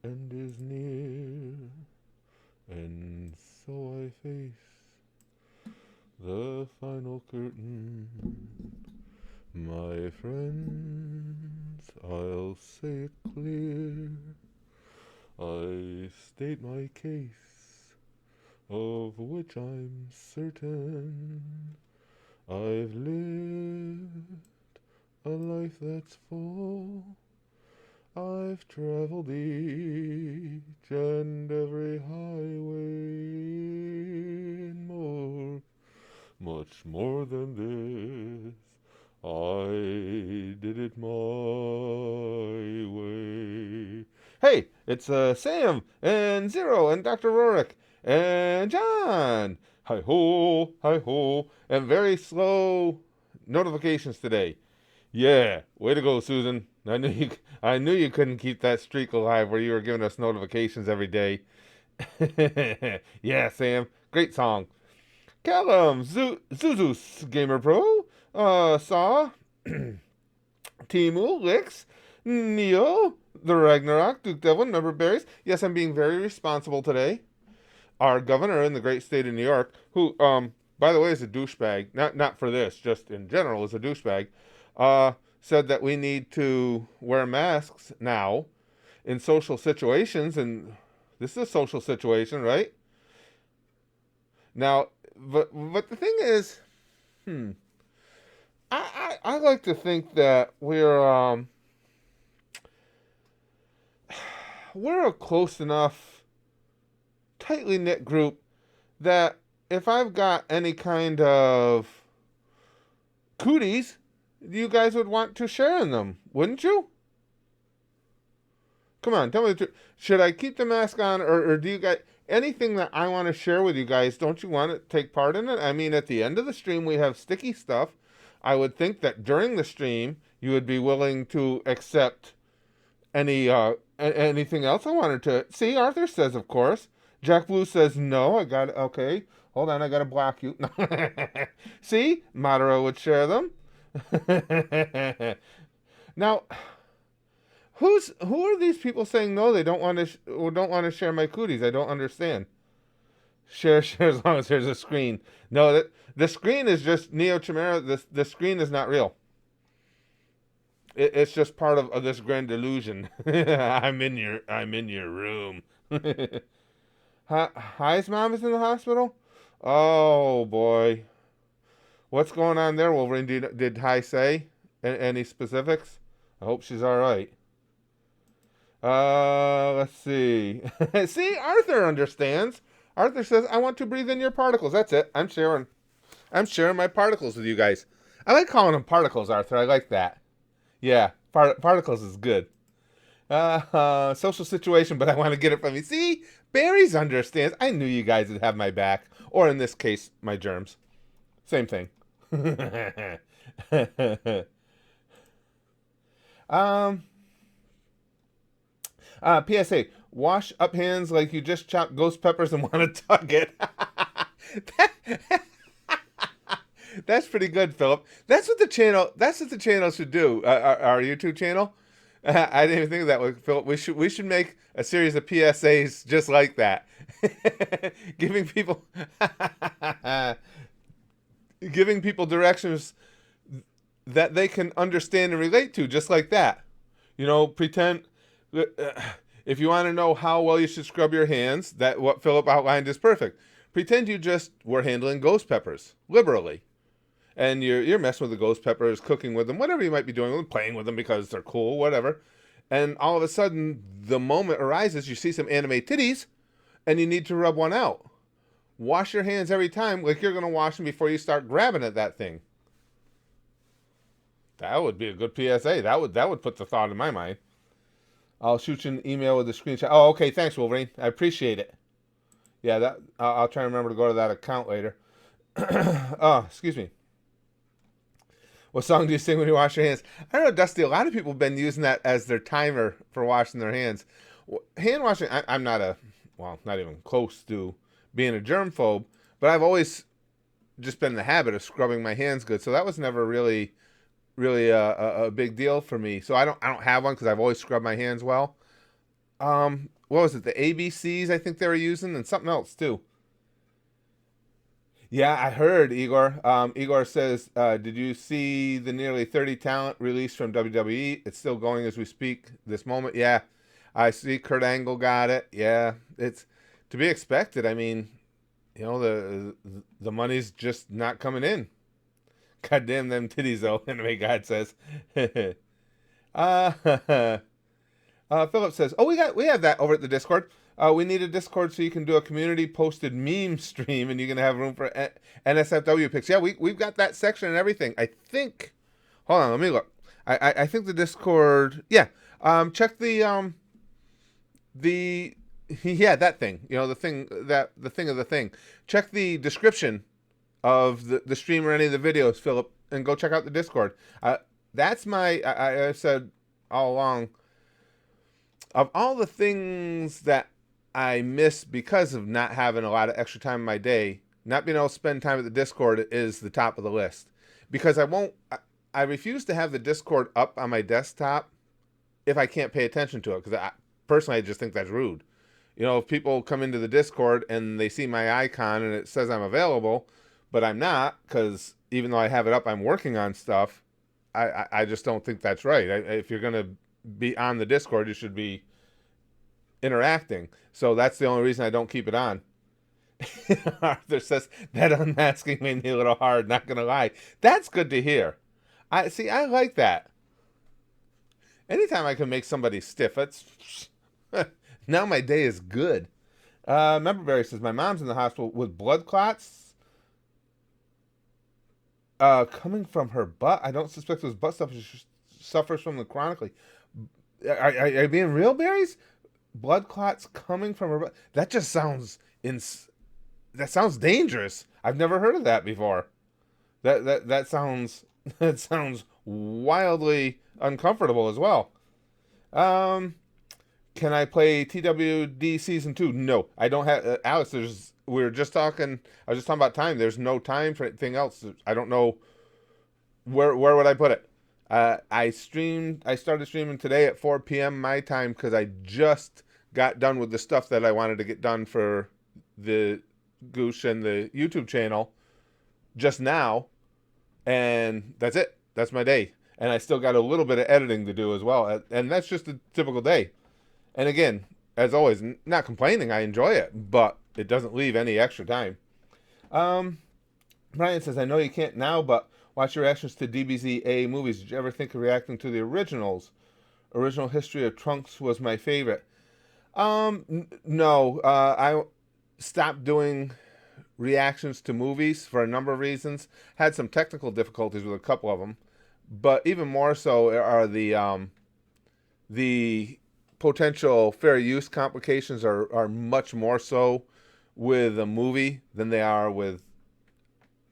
end is near, and so I face the final curtain. My friends, I'll say it clear. I state my case, of which I'm certain. I've lived a life that's full. I've traveled each and every highway and more, much more than this. I did it my way. Hey, it's Sam and Zero and Dr. Rorick and John. Hi ho, and very slow notifications today. Yeah, way to go, Susan. I knew you couldn't keep that streak alive where you were giving us notifications every day. Yeah, Sam, great song. Callum, Zuzus Gamer Pro, Saw, Timu, Lix, Neo, the Ragnarok, Duke Devlin, Number Berries. Yes, I'm being very responsible today. Our governor in the great state of New York, who, by the way, is a douchebag. Not for this, just in general, is a douchebag. Said that we need to wear masks now in social situations, and this is a social situation, right? Now, but the thing is, hmm, I like to think that we're a close enough, tightly knit group that if I've got any kind of cooties, you guys would want to share in them, wouldn't you? Come on, tell me the truth. Should I keep the mask on, or do you guys anything that I want to share with you guys? Don't you want to take part in it? I mean, at the end of the stream, we have sticky stuff. I would think that during the stream, you would be willing to accept anything else I wanted to see. Arthur says, of course. Jack Blue says no. I got okay. Hold on, I gotta block you. See, Madara would share them. Now, who are these people saying no? They don't want to don't want to share my cooties. I don't understand. Share as long as there's a screen. No, that the screen is just Neo Chimera. The screen is not real. It's just part of this grand illusion. I'm in your room. Hi's mom is in the hospital. Oh boy, what's going on there, Wolverine? Did Hi say any specifics? I hope she's all right. Let's see. See, Arthur understands. Arthur says, "I want to breathe in your particles." That's it. I'm sharing. I'm sharing my particles with you guys. I like calling them particles, Arthur. I like that. Yeah, particles is good. Social situation, but I want to get it from you. See, Barry's understands. I knew you guys would have my back, or in this case, my germs. Same thing. um. PSA: wash up hands like you just chopped ghost peppers and want to tug it. That's pretty good, Philip. That's what the channel. That's what the channel should do. Our YouTube channel. I didn't even think of that one, Philip. We should make a series of PSAs just like that, giving people giving people directions that they can understand and relate to, just like that. You know, pretend if you want to know how well you should scrub your hands, that what Philip outlined is perfect. Pretend you just were handling ghost peppers liberally, and you're messing with the ghost peppers, cooking with them, whatever you might be doing with them, playing with them because they're cool, whatever. And all of a sudden, the moment arises, you see some anime titties, and you need to rub one out. Wash your hands every time like you're going to wash them before you start grabbing at that thing. That would be a good PSA. That would put the thought in my mind. I'll shoot you an email with a screenshot. Oh, okay. Thanks, Wolverine. I appreciate it. Yeah, that I'll try and remember to go to that account later. Oh, excuse me. What song do you sing when you wash your hands? I don't know, Dusty. A lot of people have been using that as their timer for washing their hands. Hand washing, I'm not even close to being a germphobe, but I've always just been in the habit of scrubbing my hands good. So that was never really a big deal for me. So I don't have one because I've always scrubbed my hands well. what was it? The ABCs I think they were using, and something else too. Yeah, I heard Igor. Igor says, "Did you see the nearly 30 talent released from WWE? It's still going as we speak this moment." Yeah, I see. Kurt Angle got it. Yeah, it's to be expected. I mean, the money's just not coming in. God damn them titties, though. Anyway, God says. uh, Philip says, "Oh, we have that over at the Discord. We need a Discord so you can do a community posted meme stream, and you can have room for NSFW picks. Yeah, we've got that section and everything. I think. Hold on, let me look. I think the Discord. Yeah. Check the yeah, that thing. The thing of the thing. Check the description of the stream or any of the videos, Philip, and go check out the Discord. That's my. I've said all along, of all the things that I miss because of not having a lot of extra time in my day, not being able to spend time at the Discord is the top of the list. Because I refuse to have the Discord up on my desktop if I can't pay attention to it. Because personally, I just think that's rude. If people come into the Discord and they see my icon and it says I'm available, but I'm not, because even though I have it up, I'm working on stuff. I just don't think that's right. If you're going to be on the Discord, you should be interacting. So that's the only reason I don't keep it on. Arthur says that unmasking made me a little hard, not gonna lie. That's good to hear. I like that. Anytime I can make somebody stiff, it's now my day is good. Member Barry says my mom's in the hospital with blood clots coming from her butt. I don't suspect it was butt stuff. She suffers from it chronically. Are you being real, Berries? Blood clots coming from her butt. That just sounds that sounds dangerous. I've never heard of that before. That sounds that sounds wildly uncomfortable as well. Can I play TWD season 2? No, I don't have. Alex, we were just talking. I was just talking about time. There's no time for anything else. I don't know where would I put it. I started streaming today at 4 p.m. my time because I just got done with the stuff that I wanted to get done for the Goosh and the YouTube channel just now, and that's it. That's my day, and I still got a little bit of editing to do as well, and that's just a typical day. And again, as always, not complaining. I enjoy it, but it doesn't leave any extra time. Brian says, I know you can't now, but watch your reactions to DBZA movies. Did you ever think of reacting to the originals? Original History of Trunks was my favorite. No. I stopped doing reactions to movies for a number of reasons. Had some technical difficulties with a couple of them, but even more so are the potential fair use complications are much more so with a movie than they are with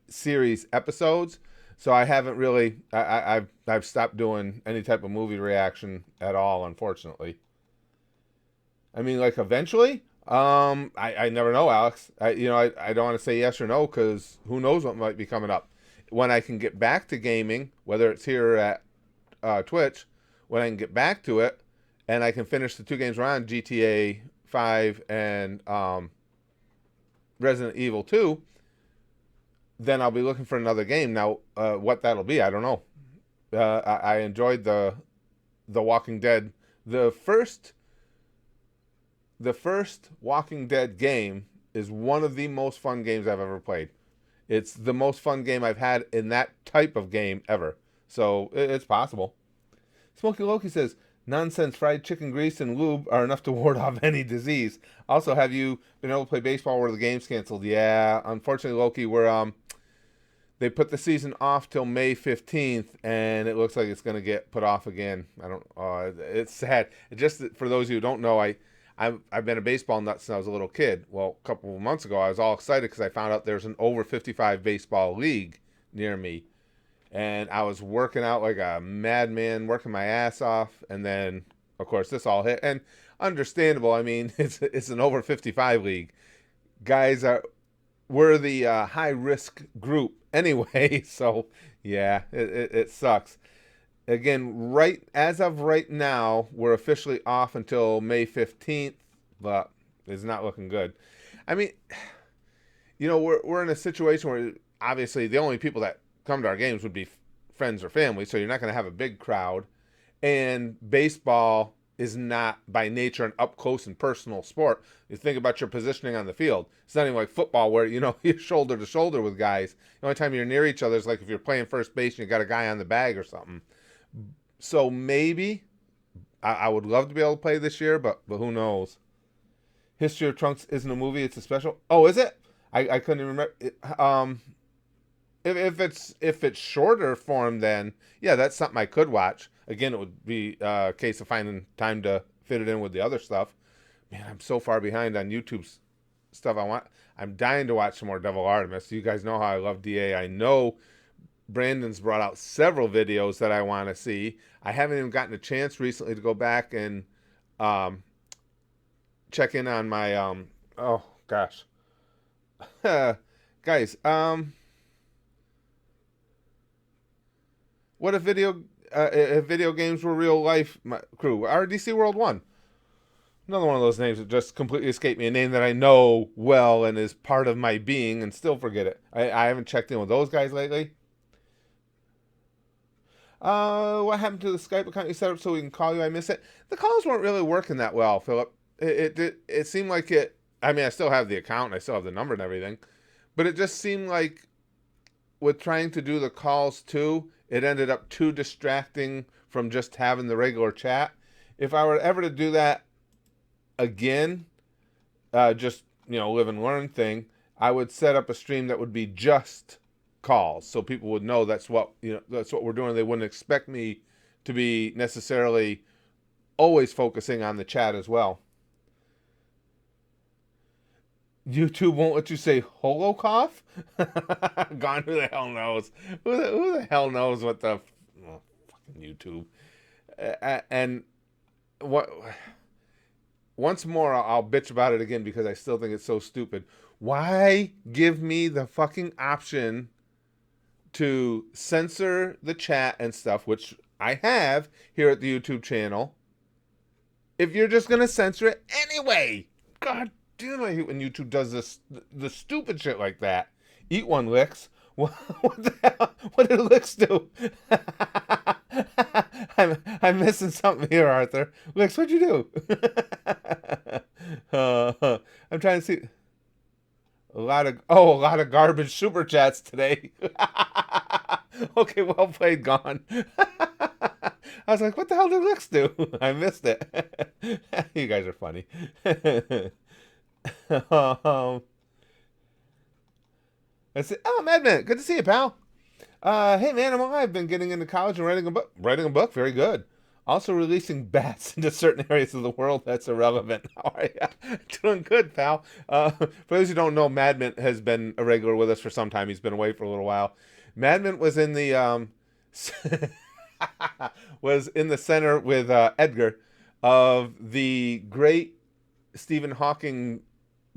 series episodes. So I haven't really. I've stopped doing any type of movie reaction at all, unfortunately. I mean, like eventually. I never know, Alex. I don't want to say yes or no because who knows what might be coming up. When I can get back to gaming, whether it's here at Twitch, when I can get back to it, and I can finish the 2 games we're on, GTA 5 and Resident Evil 2, then I'll be looking for another game. Now, what that'll be, I don't know. I enjoyed the Walking Dead. The first Walking Dead game is one of the most fun games I've ever played. It's the most fun game I've had in that type of game ever. So it's possible. Smokey Loki says, nonsense fried chicken grease and lube are enough to ward off any disease. Also, have you been able to play baseball where the game's canceled? Yeah, unfortunately, Loki, they put the season off till May 15th, and it looks like it's going to get put off again. It's sad. Just for those of you who don't know, I've been a baseball nut since I was a little kid. Well, a couple of months ago, I was all excited because I found out there's an over 55 baseball league near me. And I was working out like a madman, working my ass off. And then, of course, this all hit. And understandable. I mean, it's an over 55 league. We're the high risk group anyway. So, yeah, it sucks. Again, right as of right now, we're officially off until May 15th, but it's not looking good. I mean, we're in a situation where obviously the only people that come to our games would be friends or family, so you're not going to have a big crowd. And baseball is not by nature an up close and personal sport. You think about your positioning on the field. It's not even like football where you're shoulder to shoulder with guys. The only time you're near each other is like if you're playing first base and you got a guy on the bag or something. So maybe I would love to be able to play this year, but who knows? History of Trunks isn't a movie; it's a special. Oh, is it? I couldn't even remember. If it's shorter form, then yeah, that's something I could watch. Again, it would be a case of finding time to fit it in with the other stuff. Man, I'm so far behind on YouTube's stuff. I'm dying to watch some more Devil Artemis. You guys know how I love DA. I know Brandon's brought out several videos that I want to see. I haven't even gotten a chance recently to go back and check in on my oh gosh. Guys, what if video games were real life crew? RDC World 1. Another one of those names that just completely escaped me. A name that I know well and is part of my being and still forget it. I haven't checked in with those guys lately. What happened to the Skype account you set up so we can call you? I miss it. The calls weren't really working that well, Philip. It seemed like it. I mean, I still have the account and I still have the number and everything, but it just seemed like with trying to do the calls too, it ended up too distracting from just having the regular chat. If I were ever to do that again, just live and learn thing, I would set up a stream that would be just calls, so people would know that's what we're doing. They wouldn't expect me to be necessarily always focusing on the chat as well. YouTube won't let you say holocaust? Gone, who the hell knows? Who the hell knows what the fucking YouTube? And what? Once more, I'll bitch about it again because I still think it's so stupid. Why give me the fucking option to censor the chat and stuff, which I have here at the YouTube channel, if you're just gonna censor it anyway? God damn, I hate when YouTube does the stupid shit like that. Eat one, Licks. What the hell? What did Licks do? I'm missing something here, Arthur. Licks, what'd you do? I'm trying to see. A lot of garbage super chats today. Okay, well played, Gone. I was like, what the hell did Licks do? I missed it. You guys are funny. Let's see. Oh, Madman, good to see you, pal. Hey man, I'm alive. Been getting into college and writing a book. Writing a book, very good. Also releasing bats into certain areas of the world. That's irrelevant. How are you? Doing good, pal. For those who don't know, Madman has been a regular with us for some time. He's been away for a little while. Madman was in the was in the center with Edgar of the great Stephen Hawking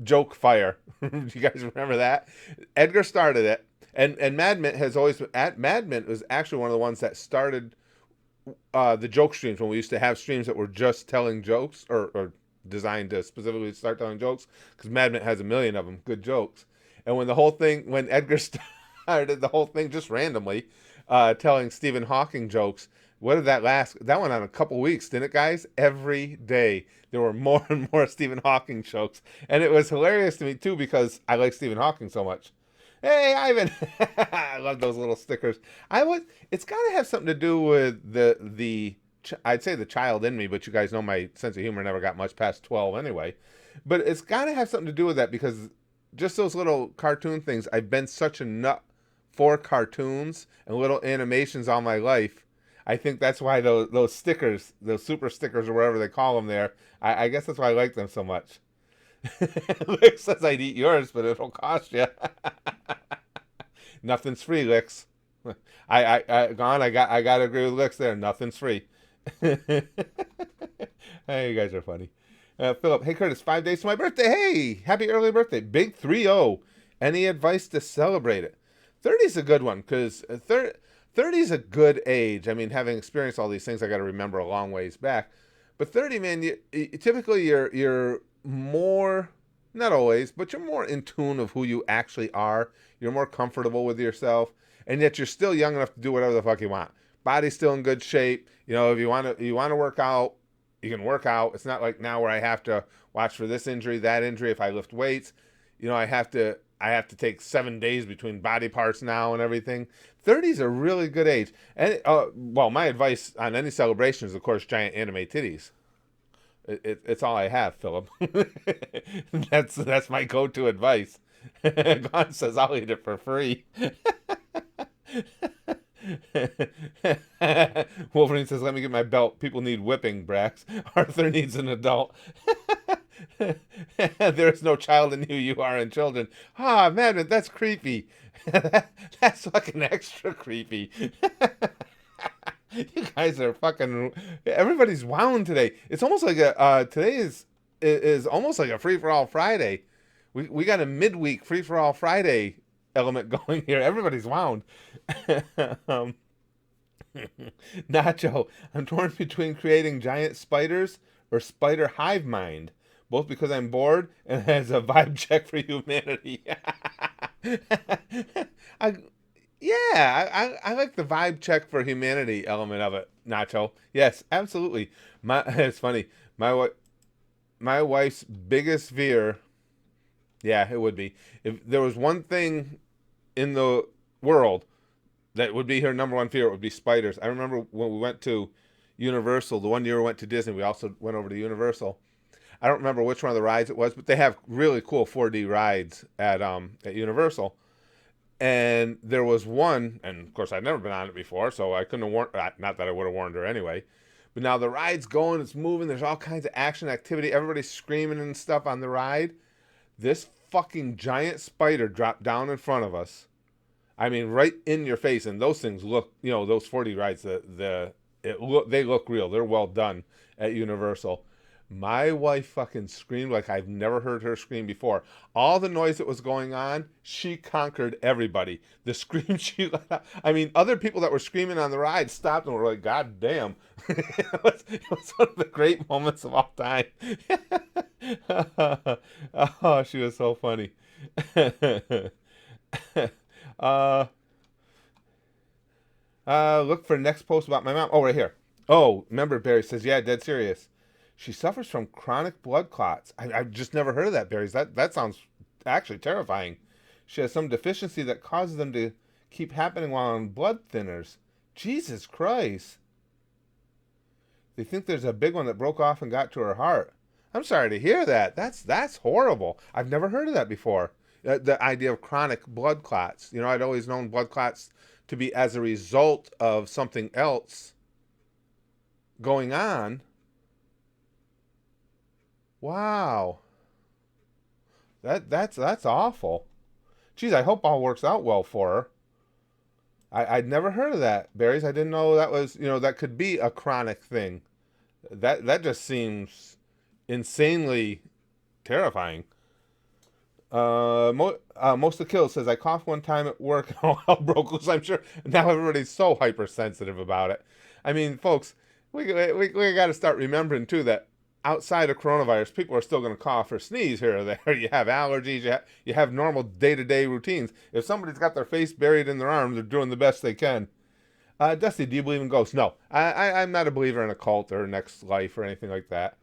joke fire. Do you guys remember that? Edgar started it, and Madman has always been. Madman was actually one of the ones that started the joke streams when we used to have streams that were just telling jokes or designed to specifically start telling jokes, because Madman has a million of them, good jokes. And when Edgar started the whole thing just randomly telling Stephen Hawking jokes, what did that last? That went on a couple weeks, didn't it, guys? Every day there were more and more Stephen Hawking jokes, and it was hilarious to me too because I like Stephen Hawking so much. Hey, Ivan! I love those little stickers. It's got to have something to do with I'd say the child in me, but you guys know my sense of humor never got much past 12 anyway. But it's got to have something to do with that, because just those little cartoon things. I've been such a nut for cartoons and little animations all my life. I think that's why those stickers, those super stickers or whatever they call them there, I guess that's why I like them so much. Lick says I'd eat yours, but it'll cost you. Nothing's free, Licks. I gotta agree with Licks there. Nothing's free. Hey, you guys are funny. Philip, hey Curtis, 5 days to my birthday. Hey, happy early birthday. Big 3-0. Any advice to celebrate it? 30's a good one, because 30 is a good age. I mean, having experienced all these things, I got to remember a long ways back. But 30, man, typically you're more, not always, but you're more in tune of who you actually are. You're more comfortable with yourself, and yet you're still young enough to do whatever the fuck you want. Body's still in good shape. You know, if you want to work out, you can work out. It's not like now where I have to watch for this injury, that injury. If I lift weights, you know, I have to take 7 days between body parts now and everything. 30 is a really good age. And well, my advice on any celebration is, of course, giant anime titties. It's all I have, Philip. That's my go-to advice. Gon says I'll eat it for free. Wolverine says, "Let me get my belt. People need whipping, Brax. Arthur needs an adult." There's no child in you. You are in children. Ah, man, that's creepy. That's fucking extra creepy. You guys are fucking. Everybody's wound today. It's almost like today is almost like a free for all Friday. We got a midweek free for all Friday element going here. Everybody's wound. Nacho, I'm torn between creating giant spiders or spider hive mind, both because I'm bored and as a vibe check for humanity. I, I like the vibe check for humanity element of it, Nacho. Yes, absolutely. It's funny. My wife's biggest fear, yeah, it would be, if there was one thing in the world that would be her number one fear, it would be spiders. I remember when we went to Universal, the one year we went to Disney, we also went over to Universal. I don't remember which one of the rides it was, but they have really cool 4D rides at Universal. And there was one, and of course I'd never been on it before, so I couldn't have warned, not that I would have warned her anyway. But now the ride's going, it's moving, there's all kinds of action activity, everybody's screaming and stuff on the ride. This fucking giant spider dropped down in front of us. I mean, right in your face, and those things look, you know, those 4D rides, they look real. They're well done at Universal. My wife fucking screamed like I've never heard her scream before. All the noise that was going on, she conquered everybody. The scream she let out. I mean, other people that were screaming on the ride stopped and were like, "God damn." It was one of the great moments of all time. Oh, she was so funny. Look for next post about my mom. Oh, right here. Oh, remember, Barry says, yeah, dead serious. She suffers from chronic blood clots. I've just never heard of that, Barry. That sounds actually terrifying. She has some deficiency that causes them to keep happening while on blood thinners. Jesus Christ. They think there's a big one that broke off and got to her heart. I'm sorry to hear that. That's horrible. I've never heard of that before. The idea of chronic blood clots. You know, I'd always known blood clots to be as a result of something else going on. Wow. That's awful. Geez, I hope all works out well for her. I'd never heard of that, Barry's. I didn't know that was, you know, that could be a chronic thing. That just seems insanely terrifying. Most of the kills says I coughed one time at work and all hell broke loose. I'm sure now everybody's so hypersensitive about it. I mean, folks, we got to start remembering too that outside of coronavirus, people are still going to cough or sneeze here or there. You have allergies. You have normal day-to-day routines. If somebody's got their face buried in their arms, they're doing the best they can. Dusty, do you believe in ghosts? No, I'm not a believer in a cult or next life or anything like that.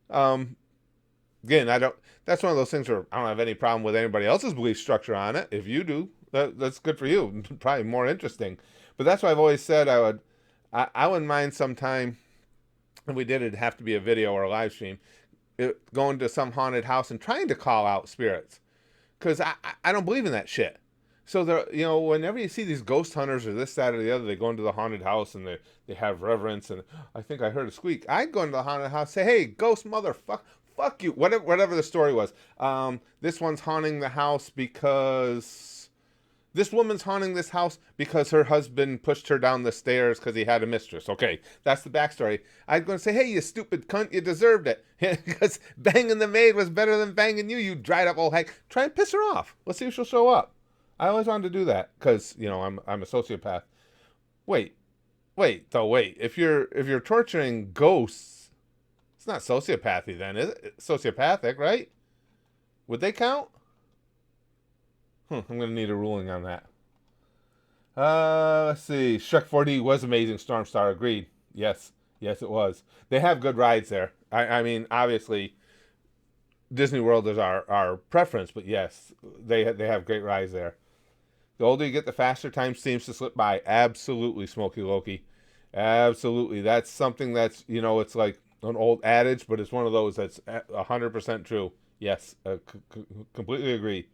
Again, I don't. That's one of those things where I don't have any problem with anybody else's belief structure on it. If you do, that's good for you. Probably more interesting. But that's why I've always said I wouldn't mind sometime, if we did, it'd have to be a video or a live stream, going to some haunted house and trying to call out spirits, because I don't believe in that shit. So there, you know, whenever you see these ghost hunters or this, that, or the other, they go into the haunted house and they have reverence. And I think I heard a squeak. I'd go into the haunted house, say, "Hey, ghost motherfucker. Fuck you," whatever the story was. This one's haunting the house because this woman's haunting this house because her husband pushed her down the stairs because he had a mistress. Okay, that's the backstory. I'd go and say, "Hey, you stupid cunt, you deserved it." Because banging the maid was better than banging you, you dried up old hag. Try and piss her off. Let's see if she'll show up. I always wanted to do that because, you know, I'm a sociopath. Wait, wait. If you're torturing ghosts, it's not sociopathy then, is it? Sociopathic, right? Would they count? I'm gonna need a ruling on that. Let's see. Shrek 4D was amazing. Stormstar agreed. Yes, it was. They have good rides there. I mean, obviously, Disney World is our preference, but yes, they have great rides there. The older you get, the faster time seems to slip by. Absolutely, Smokey Loki. Absolutely. That's something that's, it's like an old adage, but it's one of those that's 100% true. Yes, completely agree.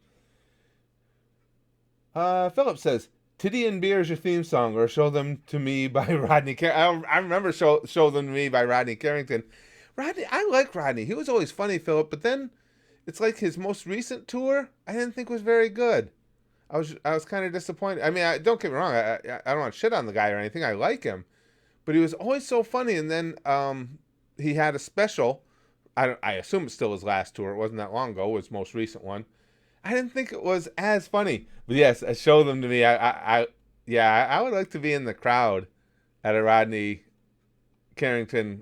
Philip says, Titty and Beer is your theme song, or Show Them to Me by Rodney I remember Show Them to Me by Rodney Carrington. Rodney, I like Rodney. He was always funny, Philip, but then it's like his most recent tour, I didn't think was very good. I was kind of disappointed. I mean, don't get me wrong. I don't want to shit on the guy or anything. I like him, but he was always so funny. And then he had a special. I assume it's still his last tour. It wasn't that long ago. It was his most recent one. I didn't think it was as funny. But yes, Show Them to Me. I would like to be in the crowd at a Rodney Carrington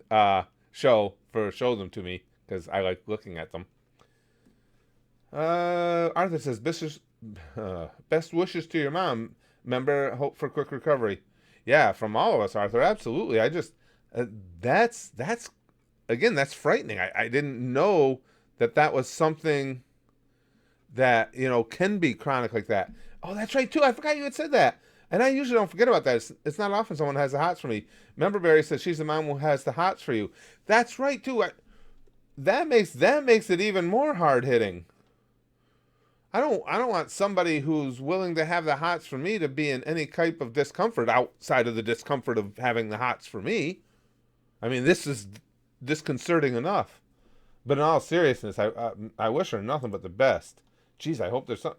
show for Show Them to Me because I like looking at them. Arthur says, best wishes to your mom. Remember, hope for quick recovery. Yeah, from all of us, Arthur. Absolutely. I just that's again, that's frightening. I didn't know that was something that can be chronic like that. Oh, that's right too. I forgot you had said that. And I usually don't forget about that. It's not often someone has the hots for me. Remember, Barry says she's the mom who has the hots for you. That's right too. That makes it even more hard hitting. I don't want somebody who's willing to have the hots for me to be in any type of discomfort outside of the discomfort of having the hots for me. I mean, this is disconcerting enough. But in all seriousness, I wish her nothing but the best. Jeez, I hope there's some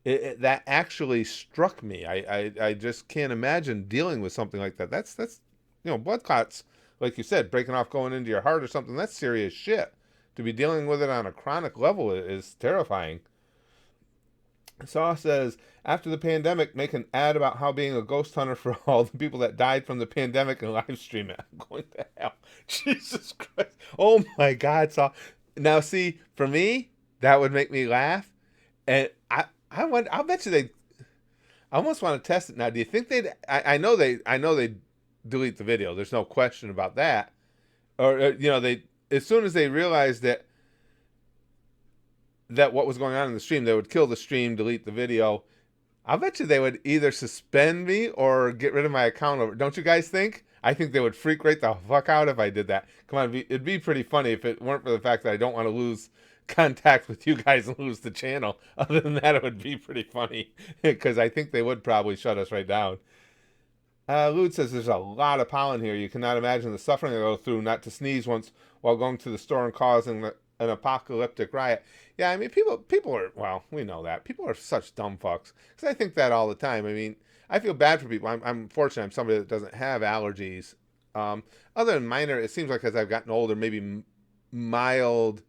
that actually struck me. I just can't imagine dealing with something like that. That's blood clots, like you said, breaking off going into your heart or something. That's serious shit. To be dealing with it on a chronic level is terrifying. Saw says, after the pandemic, make an ad about how being a ghost hunter for all the people that died from the pandemic and live stream it. I'm going to hell. Jesus Christ. Oh my God, Saw. Now see, for me, that would make me laugh. And I'll bet you I almost want to test it now. Do you think I know they delete the video. There's no question about that. Or they, as soon as they realized that what was going on in the stream, they would kill the stream, delete the video. I'll bet you they would either suspend me or get rid of my account. Don't you guys think? I think they would freak right the fuck out if I did that. Come on, it'd be pretty funny if it weren't for the fact that I don't want to lose contact with you guys and lose the channel. Other than that, it would be pretty funny because I think they would probably shut us right down. Lude says there's a lot of pollen here. You cannot imagine the suffering I go through not to sneeze once while going to the store and causing an apocalyptic riot. Yeah, I mean, people are, well, we know that. People are such dumb fucks. Because I think that all the time. I mean, I feel bad for people. I'm fortunate I'm somebody that doesn't have allergies. Other than minor, it seems like as I've gotten older, maybe mild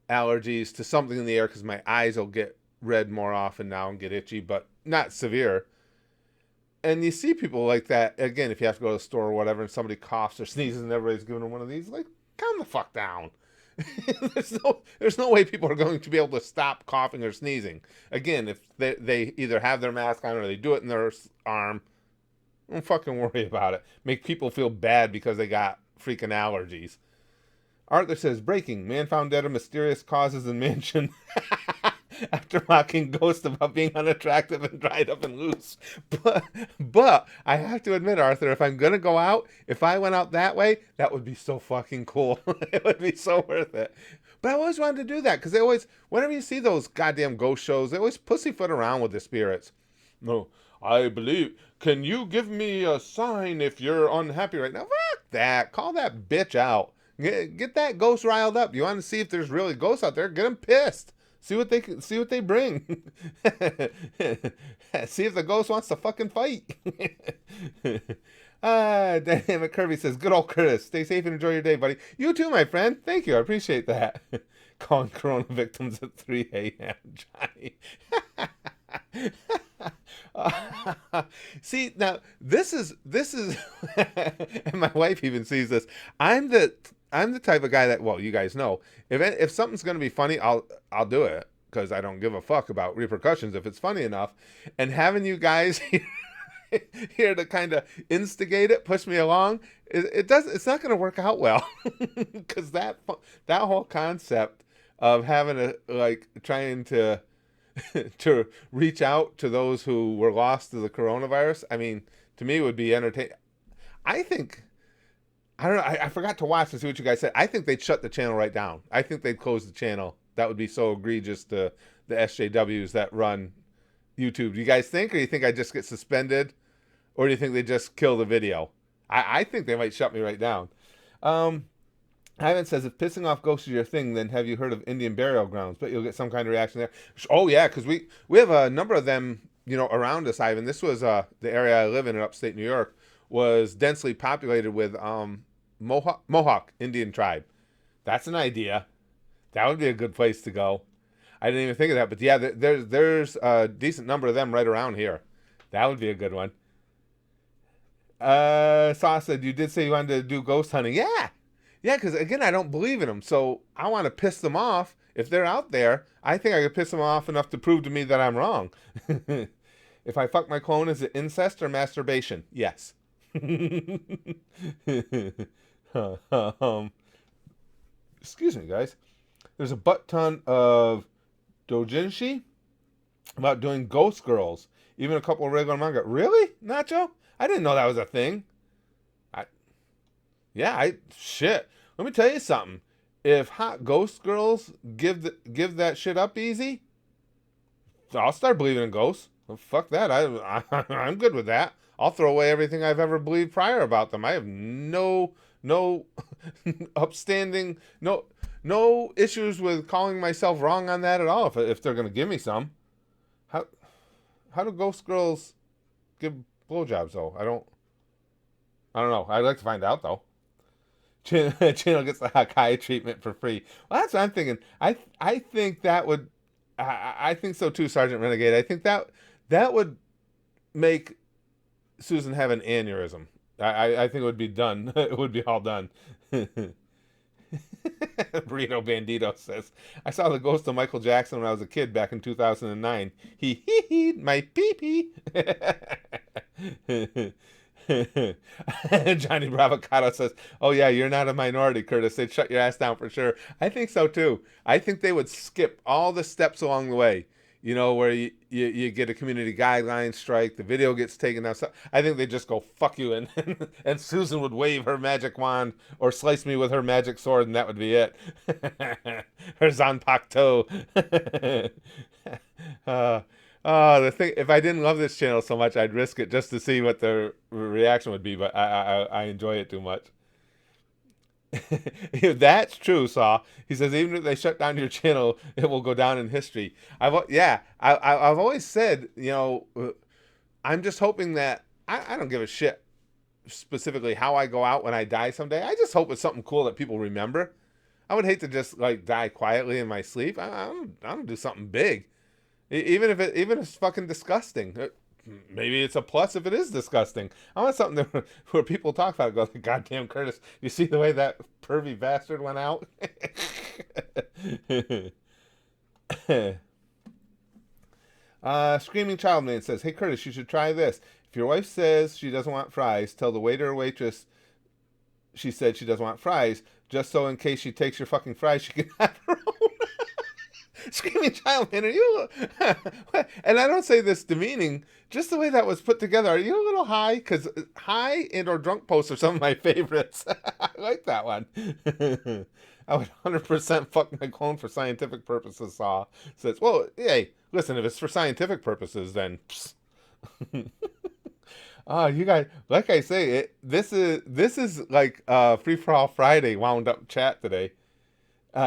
allergies to something in the air because my eyes will get red more often now and get itchy, but not severe. And you see people like that, again, if you have to go to the store or whatever, and somebody coughs or sneezes and everybody's giving them one of these, like, calm the fuck down. there's no way people are going to be able to stop coughing or sneezing. Again, if they either have their mask on or they do it in their arm, don't fucking worry about it. Make people feel bad because they got freaking allergies. Arthur says, breaking. Man found dead of mysterious causes in mansion after mocking ghosts about being unattractive and dried up and loose. But I have to admit, Arthur, if I'm going to go out, if I went out that way, that would be so fucking cool. It would be so worth it. But I always wanted to do that because they always, whenever you see those goddamn ghost shows, they always pussyfoot around with the spirits. No, I believe. Can you give me a sign if you're unhappy right now? Fuck that. Call that bitch out. Get that ghost riled up. You want to see if there's really ghosts out there? Get them pissed. See what they bring. See if the ghost wants to fucking fight. Dynamic Kirby says, good old Curtis. Stay safe and enjoy your day, buddy. You too, my friend. Thank you. I appreciate that. Calling corona victims at 3 a.m. Johnny. See, now this is and my wife even sees this. I'm the I'm the type of guy that, well, you guys know, if something's going to be funny, I'll do it because I don't give a fuck about repercussions if it's funny enough. And having you guys here to kind of instigate it, push me along, it's not going to work out well because that whole concept of having a, like, trying to to reach out to those who were lost to the coronavirus, I mean, to me would be entertaining. I think, I don't know, I forgot to watch and see what you guys said. I think they'd shut the channel right down. I think they'd close the channel. That would be so egregious to the SJWs that run YouTube. Do you guys think, or do you think I just get suspended, or do you think they just kill the video? I think they might shut me right down. Ivan says, if pissing off ghosts is your thing, then have you heard of Indian burial grounds? But you'll get some kind of reaction there. Oh, yeah, because we have a number of them, around us, Ivan. This was the area I live in upstate New York, was densely populated with Mohawk Indian tribe. That's an idea. That would be a good place to go. I didn't even think of that. But, yeah, there's a decent number of them right around here. That would be a good one. Saw said, you did say you wanted to do ghost hunting. Yeah. Yeah, because, again, I don't believe in them. So I want to piss them off. If they're out there, I think I could piss them off enough to prove to me that I'm wrong. If I fuck my clone, is it incest or masturbation? Yes. Excuse me, guys. There's a butt ton of doujinshi about doing ghost girls. Even a couple of regular manga. Really, Nacho? I didn't know that was a thing. Shit. Let me tell you something. If hot ghost girls give that shit up easy, I'll start believing in ghosts. Well, fuck that. I'm good with that. I'll throw away everything I've ever believed prior about them. I have no upstanding, no issues with calling myself wrong on that at all. If they're gonna give me some, how do ghost girls give blowjobs though? I don't know. I'd like to find out though. Channel gets the Hakai treatment for free. Well, that's what I'm thinking. I think that would. I think so too, Sergeant Renegade. I think that would make Susan have an aneurysm. I think it would be done. It would be all done. Burrito Bandito says, I saw the ghost of Michael Jackson when I was a kid back in 2009. He my pee-pee. Johnny Bravocado says, oh yeah, you're not a minority, Curtis. They'd shut your ass down for sure. I think so too. I think they would skip all the steps along the way. Where you get a community guideline strike, the video gets taken down. So I think they just go, fuck you, and Susan would wave her magic wand or slice me with her magic sword, and that would be it. Her Zanpakuto. The thing, if I didn't love this channel so much, I'd risk it just to see what the reaction would be, but I enjoy it too much. That's true, Saw. He says, even if they shut down your channel, it will go down in history. I've always said, I'm just hoping that, I don't give a shit specifically how I go out when I die someday. I just hope it's something cool that people remember. I would hate to just, like, die quietly in my sleep. I'm gonna do something big. Even if it's fucking disgusting. Maybe it's a plus if it is disgusting. I want something where people talk about it, go, goddamn Curtis, you see the way that pervy bastard went out? Screaming Child Man says, hey Curtis, you should try this. If your wife says she doesn't want fries, tell the waiter or waitress she said she doesn't want fries, just so in case she takes your fucking fries, she can have her own. Screaming Child Man, are you? And I don't say this demeaning, just the way that was put together. Are you a little high? Because high and or drunk posts are some of my favorites. I like that one. I would 100% fuck my clone for scientific purposes. Saw says, well, hey, listen, if it's for scientific purposes, then. Oh, you guys, like I say, this is like Free for All Friday wound up chat today.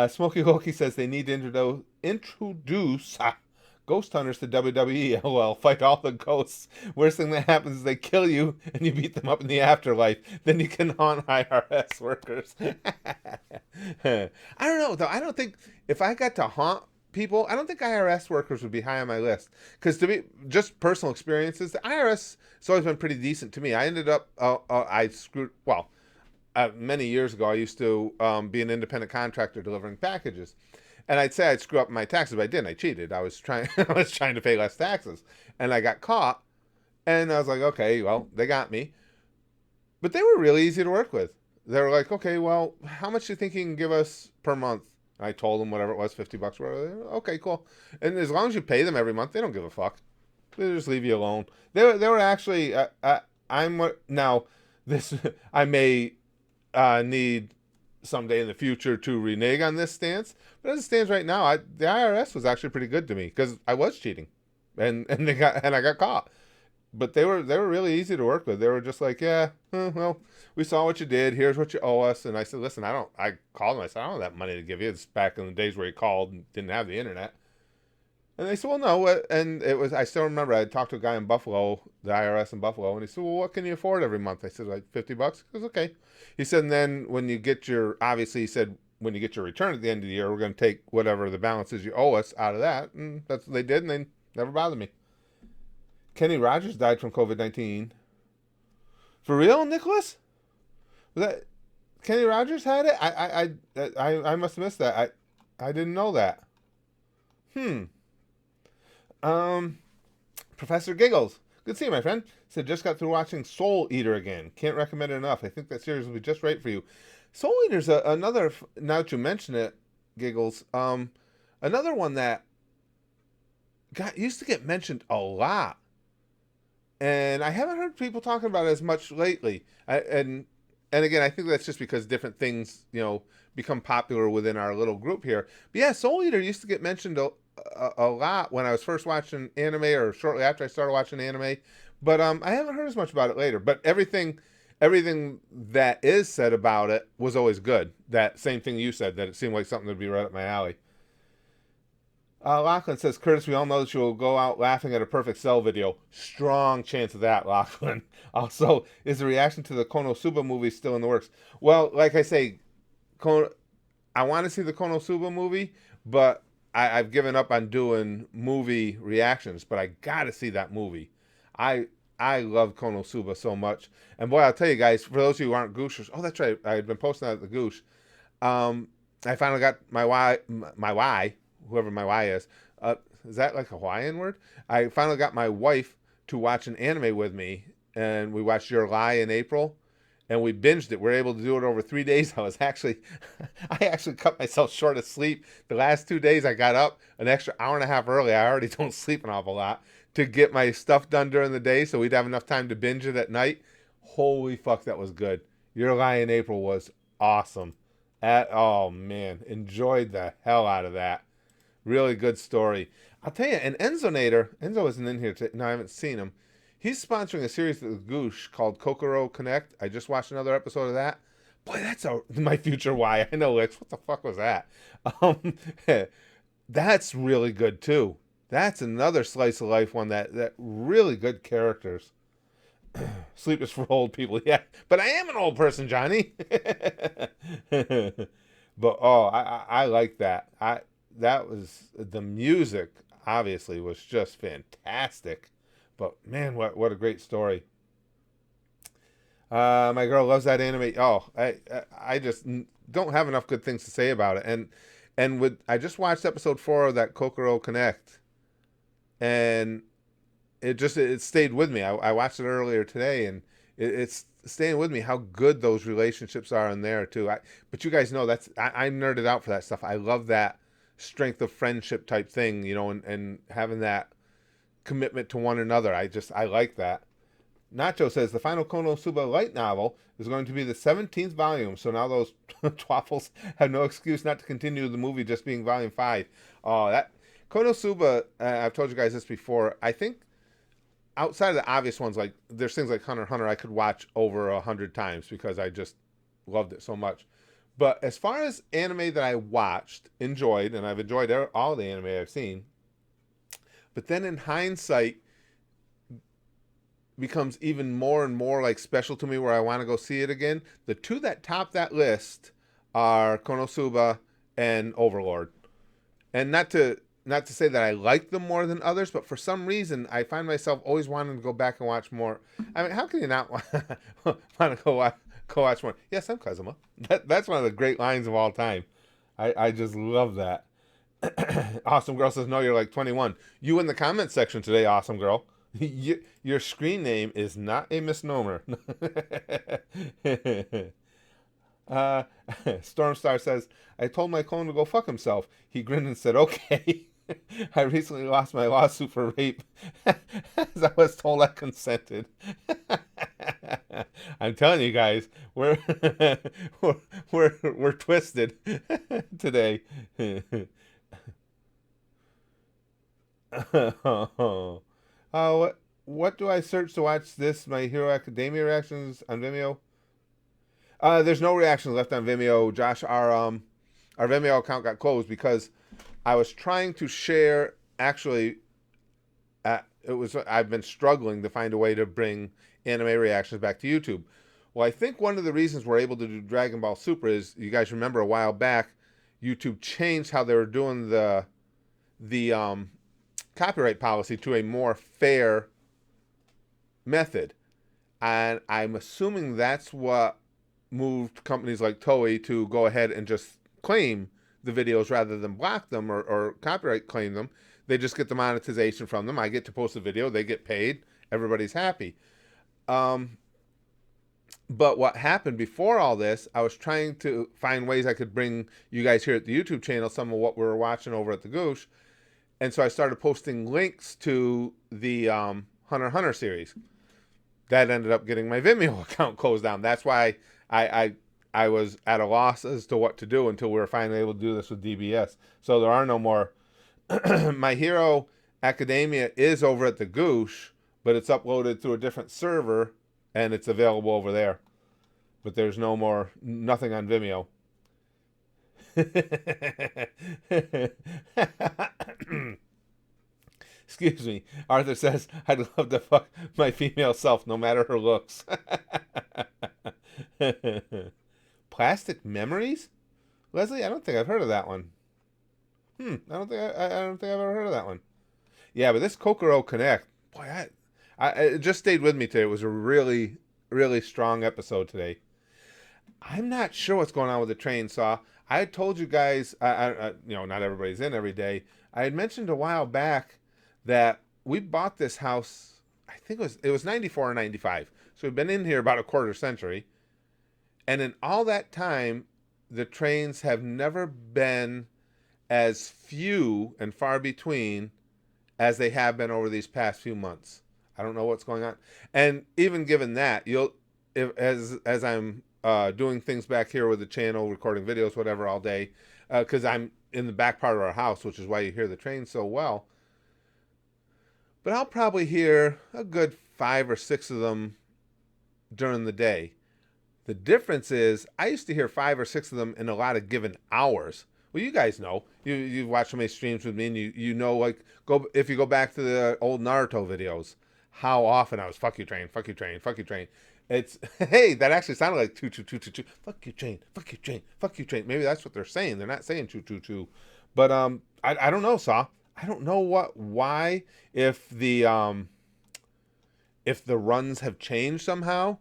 Smokey Loki says they need to introduce ghost hunters to WWE. LOL, fight all the ghosts. Worst thing that happens is they kill you and you beat them up in the afterlife. Then you can haunt IRS workers. I don't know though. I don't think if I got to haunt people, I don't think IRS workers would be high on my list. Because to me, just personal experiences, the IRS has always been pretty decent to me. I ended up, I screwed, well, many years ago, I used to be an independent contractor delivering packages. And I'd say I'd screw up my taxes, but I didn't. I cheated. I was trying, I was trying to pay less taxes. And I got caught. And I was like, okay, well, they got me. But they were really easy to work with. They were like, okay, well, how much do you think you can give us per month? I told them whatever it was, $50. Whatever. Okay, cool. And as long as you pay them every month, they don't give a fuck. They just leave you alone. They were actually. Now this. I may need someday in the future to renege on this stance, but as it stands right now, the IRS was actually pretty good to me because I was cheating, and I got caught. But they were really easy to work with. They were just like, yeah, well, we saw what you did. Here's what you owe us. And I said, listen, I called them. I said, I don't have that money to give you. It's back in the days where you called and didn't have the internet. And they said, well, no. And I still remember I talked to a guy in Buffalo, the IRS in Buffalo, and he said, well, what can you afford every month? I said, like $50. He goes, okay. He said, and then when you get obviously he said, when you get your return at the end of the year, we're going to take whatever the balance is you owe us out of that. And that's what they did, and they never bothered me. Kenny Rogers died from COVID-19. For real, Nicholas? Was that Kenny Rogers had it? I must have missed that. I didn't know that. Professor Giggles. Good to see you, my friend. Said just got through watching Soul Eater again. Can't recommend it enough. I think that series will be just right for you. Soul Eater's another. Now that you mention it, Giggles. Another one that used to get mentioned a lot. And I haven't heard people talking about it as much lately. And again, I think that's just because different things, become popular within our little group here. But yeah, Soul Eater used to get mentioned a lot when I was first watching anime or shortly after I started watching anime. But I haven't heard as much about it later. But everything that is said about it was always good. That same thing you said, that it seemed like something that would be right up my alley. Lachlan says, Curtis, we all know that you will go out laughing at a Perfect Cell video. Strong chance of that, Lachlan. Also, is the reaction to the Konosuba movie still in the works? Well, like I say, I want to see the Konosuba movie, but I've given up on doing movie reactions, but I got to see that movie. I love Konosuba so much. And boy, I'll tell you guys, for those of you who aren't Gooshers, oh, that's right, I had been posting that at the Goosh. I finally got my Y, whoever my Y is that like a Hawaiian word? I finally got my wife to watch an anime with me, and we watched Your Lie in April, and we binged it. We were able to do it over 3 days. I actually cut myself short of sleep. The last 2 days I got up an extra hour and a half early. I already don't sleep an awful lot to get my stuff done during the day so we'd have enough time to binge it at night. Holy fuck, that was good. Your Lie in April was awesome. Oh man, enjoyed the hell out of that. Really good story. I'll tell you, and Enzo isn't in here today. No, I haven't seen him. He's sponsoring a series at the Goosh called Kokoro Connect. I just watched another episode of that. Boy, that's my future Y. I know, Lex. What the fuck was that? That's really good, too. That's another slice of life one that really good characters. Sleep is for old people, yeah. But I am an old person, Johnny. But, I like that. That was, the music, obviously, was just fantastic. But, man, what a great story. My girl loves that anime. Oh, I just don't have enough good things to say about it. And I just watched episode 4 of that Kokoro Connect, and it stayed with me. I watched it earlier today, and it's staying with me how good those relationships are in there too. But you guys know I'm nerded out for that stuff. I love that strength of friendship type thing, and having that commitment to one another. I like that. Nacho says the final Konosuba light novel is going to be the 17th volume, so now those twaffles have no excuse not to continue the movie just being volume 5. Oh, that Konosuba, I've told you guys this before, I think outside of the obvious ones, like there's things like Hunter x Hunter I could watch over 100 times because I just loved it so much. But as far as anime that I watched, enjoyed, and I've enjoyed all the anime I've seen, but then in hindsight becomes even more and more like special to me where I want to go see it again. The two that top that list are Konosuba and Overlord. And not to not to say that I like them more than others, but for some reason I find myself always wanting to go back and watch more. I mean, how can you not want to go watch more? Yes, I'm Kazuma. That's one of the great lines of all time. I just love that. Awesome Girl says, no, you're like 21. You in the comment section today, Awesome Girl. Your screen name is not a misnomer. uh, Stormstar says, I told my clone to go fuck himself. He grinned and said, okay. I recently lost my lawsuit for rape. As I was told, I consented. I'm telling you guys, we're we're twisted today. What do I search to watch this? My Hero Academia reactions on Vimeo. There's no reactions left on Vimeo. Josh, our Vimeo account got closed because I was trying to share. Actually, I've been struggling to find a way to bring anime reactions back to YouTube. Well, I think one of the reasons we're able to do Dragon Ball Super is, you guys remember a while back, YouTube changed how they were doing the copyright policy to a more fair method, and I'm assuming that's what moved companies like Toei to go ahead and just claim the videos rather than block them or copyright claim them. They just get the monetization from them. I get to post a video, they get paid, everybody's happy. But what happened before all this, I was trying to find ways I could bring you guys here at the YouTube channel some of what we were watching over at the Goosh. And so I started posting links to the Hunter x Hunter series. That ended up getting my Vimeo account closed down. That's why I was at a loss as to what to do until we were finally able to do this with DBS. So there are no more. My Hero Academia is over at the Goosh, but it's uploaded through a different server, and it's available over there. But there's nothing on Vimeo. Excuse me. Arthur says, I'd love to fuck my female self, no matter her looks. Plastic Memories? Leslie, I don't think I've heard of that one. I don't think I've ever heard of that one. Yeah, but this Kokoro Connect, boy, it just stayed with me today. It was a really, really strong episode today. I'm not sure what's going on with the train saw. I had told you guys, not everybody's in every day. I had mentioned a while back that we bought this house, I think it was 94 or 95. So we've been in here about a quarter century. And in all that time, the trains have never been as few and far between as they have been over these past few months. I don't know what's going on. And even given that, as I'm doing things back here with the channel, recording videos, whatever, all day, because I'm in the back part of our house, which is why you hear the train so well. But I'll probably hear a good 5 or 6 of them during the day. The difference is I used to hear 5 or 6 of them in a lot of given hours. Well, you guys know. You've watched so many streams with me, and you know, like, if you go back to the old Naruto videos, how often I was fuck you train, fuck you train, fuck you train. It's, hey, that actually sounded like 22222. Fuck you train, fuck you train, fuck you train. Maybe that's what they're saying. They're not saying 222. But I don't know, Saw. I don't know why, if the runs have changed somehow,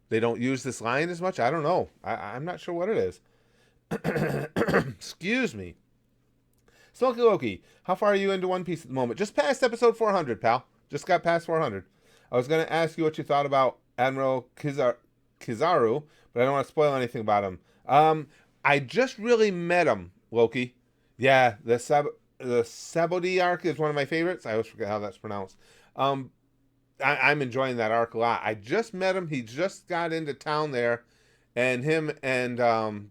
they don't use this line as much. I don't know. I'm not sure what it is. Excuse me. Smokey Loki, how far are you into One Piece at the moment? Just past episode 400, pal. Just got past 400. I was going to ask you what you thought about Admiral Kizaru, but I don't want to spoil anything about him. I just really met him, Loki. Yeah, the Sabodi arc is one of my favorites. I always forget how that's pronounced. I'm enjoying that arc a lot. I just met him. He just got into town there, and him and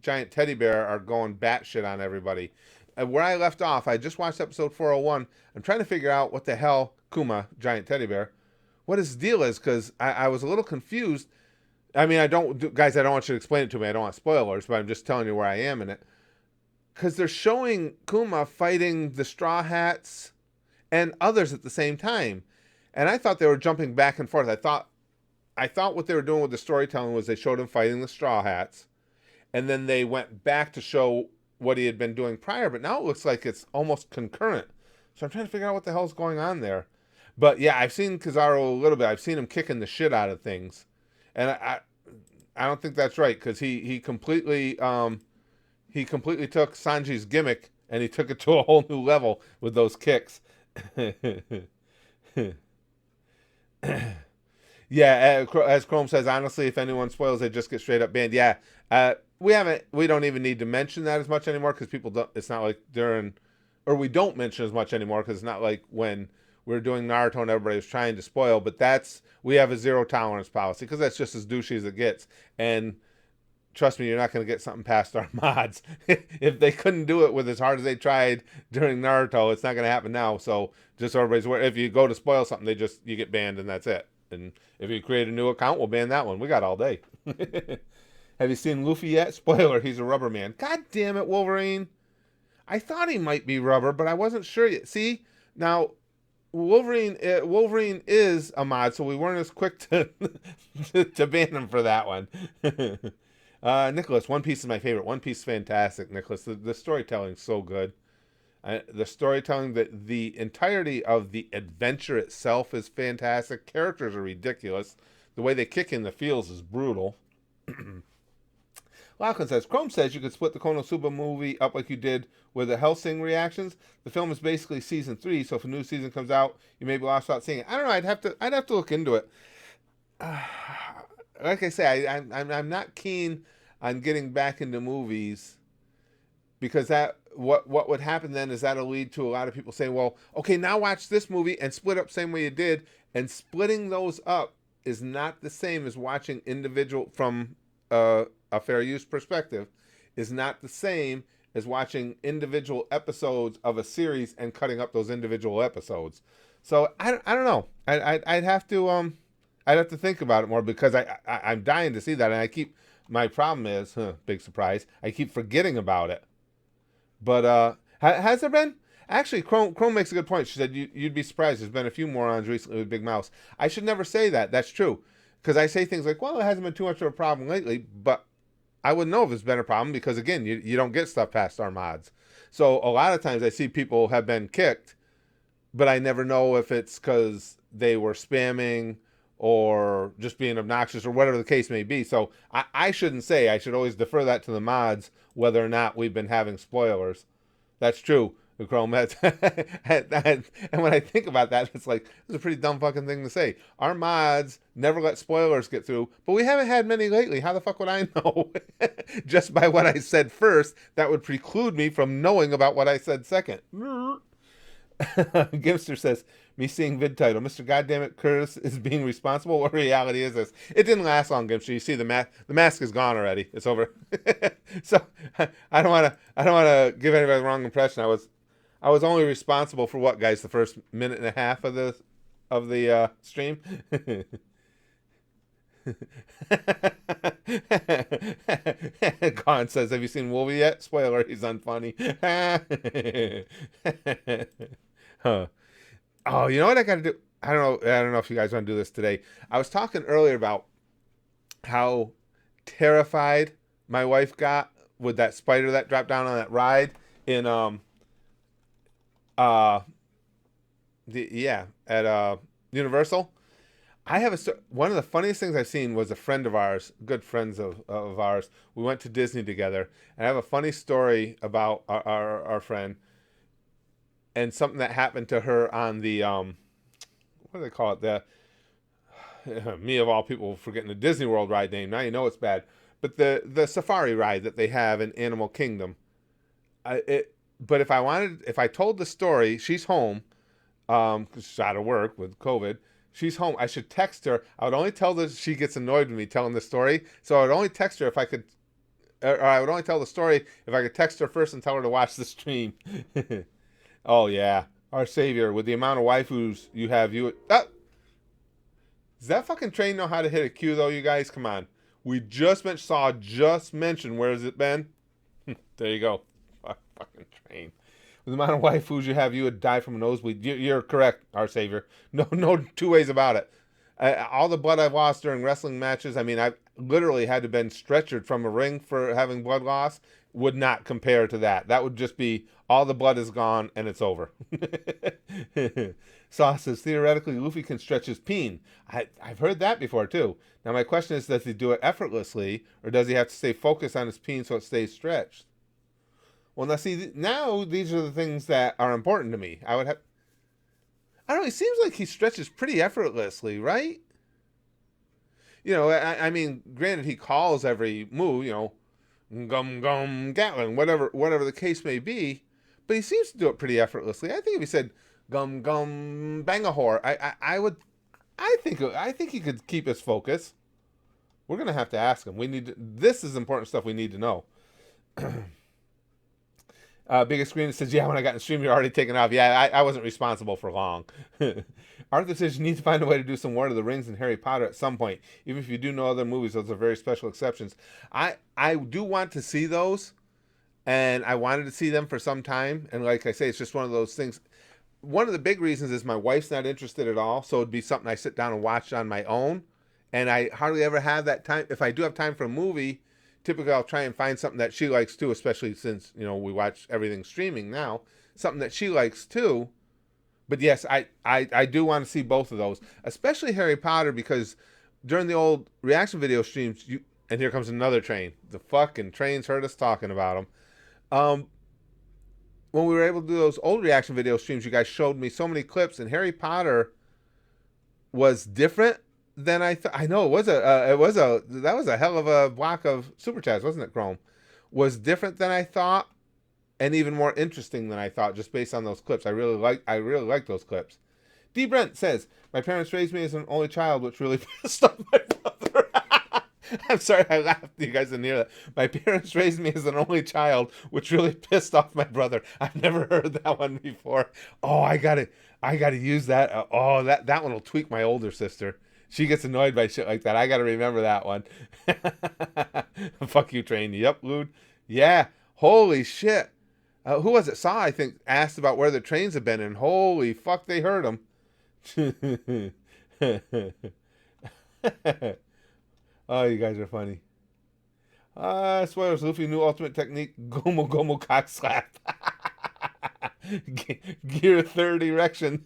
Giant Teddy Bear are going batshit on everybody. Where I left off, I just watched episode 401. I'm trying to figure out what the hell Kuma, Giant Teddy Bear, what his deal is, because I was a little confused. I mean, guys, I don't want you to explain it to me. I don't want spoilers, but I'm just telling you where I am in it. Because they're showing Kuma fighting the Straw Hats and others at the same time. And I thought they were jumping back and forth. I thought what they were doing with the storytelling was they showed him fighting the Straw Hats, and then they went back to show what he had been doing prior. But now it looks like it's almost concurrent. So I'm trying to figure out what the hell's going on there. But yeah, I've seen Kizaru a little bit. I've seen him kicking the shit out of things, and I don't think that's right because he completely took Sanji's gimmick and he took it to a whole new level with those kicks. Yeah, as Chrome says, honestly, if anyone spoils, they just get straight up banned. Yeah, we don't even need to mention that as much anymore because people don't. It's not like during, or we don't mention as much anymore because it's not like when we were doing Naruto and everybody was trying to spoil. But we have a zero tolerance policy because that's just as douchey as it gets. And trust me, you're not going to get something past our mods. If they couldn't do it with as hard as they tried during Naruto, it's not going to happen now. So just so everybody's aware, if you go to spoil something, you get banned and that's it. And if you create a new account, we'll ban that one. We got all day. Have you seen Luffy yet? Spoiler, he's a rubber man. God damn it, Wolverine. I thought he might be rubber, but I wasn't sure yet. See, now Wolverine is a mod, so we weren't as quick to to ban him for that one. Nicholas, One Piece is my favorite. One Piece is fantastic, Nicholas. The storytelling's so good. The storytelling, the entirety of the adventure itself is fantastic. Characters are ridiculous. The way they kick in the feels is brutal. Lachlan says, Chrome says you could split the Konosuba movie up like you did with the Hellsing reactions. The film is basically season 3, so if a new season comes out, you may be lost without seeing it. I don't know. I'd have to look into it. Like I say, I'm not keen on getting back into movies because what would happen then is that'll lead to a lot of people saying, well, okay, now watch this movie and split up same way you did. And splitting those up is not the same as watching individual from a fair use perspective is not the same as watching individual episodes of a series and cutting up those individual episodes. So I don't know. I'd have to think about it more because I'm dying to see that, and my problem is, big surprise, I keep forgetting about it. But has there been? Actually, Chrome makes a good point. She said you'd be surprised. There's been a few morons recently with Big Mouse. I should never say that. That's true. Because I say things like, well, it hasn't been too much of a problem lately, but I wouldn't know if it's been a problem because, again, you don't get stuff past our mods. So a lot of times I see people have been kicked, but I never know if it's because they were spamming or just being obnoxious or whatever the case may be. So I shouldn't say. I should always defer that to the mods, whether or not we've been having spoilers. That's true, Chrome. And when I think about that, it's like, it's a pretty dumb fucking thing to say. Our mods never let spoilers get through, but we haven't had many lately. How the fuck would I know? Just by what I said first, that would preclude me from knowing about what I said second. Gimster says, me seeing vid title, Mr. Goddammit Curtis is being responsible. What reality is this? It didn't last long, Gimster. You see, the mask is gone already. It's over. So I don't want to give anybody the wrong impression. I was only responsible for what, guys? The first minute and a half of the stream. Khan says, "Have you seen Wolvie yet?" Spoiler: he's unfunny. Huh. Oh, you know what I got to do? I don't know if you guys want to do this today. I was talking earlier about how terrified my wife got with that spider that dropped down on that ride in at Universal. One of the funniest things I've seen was a friend of ours, good friends of ours. We went to Disney together, and I have a funny story about our friend and something that happened to her on the what do they call it? Me of all people forgetting the Disney World ride name. Now you know it's bad, but the safari ride that they have in Animal Kingdom. But if I told the story, she's home, 'cause she's out of work with COVID. She's home. I should text her. I would only tell her she gets annoyed with me telling the story. So I would only text her if I could, or I would only tell the story if I could text her first and tell her to watch the stream. Oh yeah, our savior. With the amount of waifus you have, does that fucking train know how to hit a cue though? You guys, come on. We just mentioned. Where has it been? There you go. Fucking train. With the amount of waifus you have, you would die from a nosebleed. You're correct, our savior. No two ways about it. All the blood I've lost during wrestling matches, I mean, I literally had to have been stretchered from a ring for having blood loss, would not compare to that. That would just be all the blood is gone and it's over. Sauce says, theoretically, Luffy can stretch his peen. I've heard that before, too. Now, my question is, does he do it effortlessly, or does he have to stay focused on his peen so it stays stretched? Well, now, see, now these are the things that are important to me. I don't know, it seems like he stretches pretty effortlessly, right? I mean, granted, he calls every move, gum gum Gatling, whatever the case may be, but he seems to do it pretty effortlessly. I think if he said gum gum bangahor, I think he could keep his focus. We're gonna have to ask him. This is important stuff we need to know. Biggest screen says, yeah, when I got in the stream, you're already taken off. Yeah, I wasn't responsible for long. Arthur says, you need to find a way to do some Lord of the Rings and Harry Potter at some point. Even if you do know other movies, those are very special exceptions. I do want to see those, and I wanted to see them for some time. And like I say, it's just one of those things. One of the big reasons is my wife's not interested at all, so it'd be something I sit down and watch on my own. And I hardly ever have that time. If I do have time for a movie, typically I'll try and find something that she likes too, especially since, we watch everything streaming now, something that she likes too. But yes, I do want to see both of those, especially Harry Potter, because during the old reaction video streams, and here comes another train. The fucking trains heard us talking about them. When we were able to do those old reaction video streams, you guys showed me so many clips, and Harry Potter was different than I thought. I know that was a hell of a block of super chats, wasn't it? Chrome was different than I thought, and even more interesting than I thought, just based on those clips. I really like those clips. D. Brent says, my parents raised me as an only child, which really pissed off my brother. I'm sorry, I laughed. You guys didn't hear that. My parents raised me as an only child, which really pissed off my brother. I've never heard that one before. Oh, I gotta use that. That one will tweak my older sister. She gets annoyed by shit like that. I gotta remember that one. Fuck you, train. Yep, Lude. Yeah. Holy shit. Who was it? Saw, I think, asked about where the trains have been, and holy fuck, they heard them. Oh, you guys are funny. Spoilers, Luffy new ultimate technique, Gomu Gomu cock slap. Gear third erection.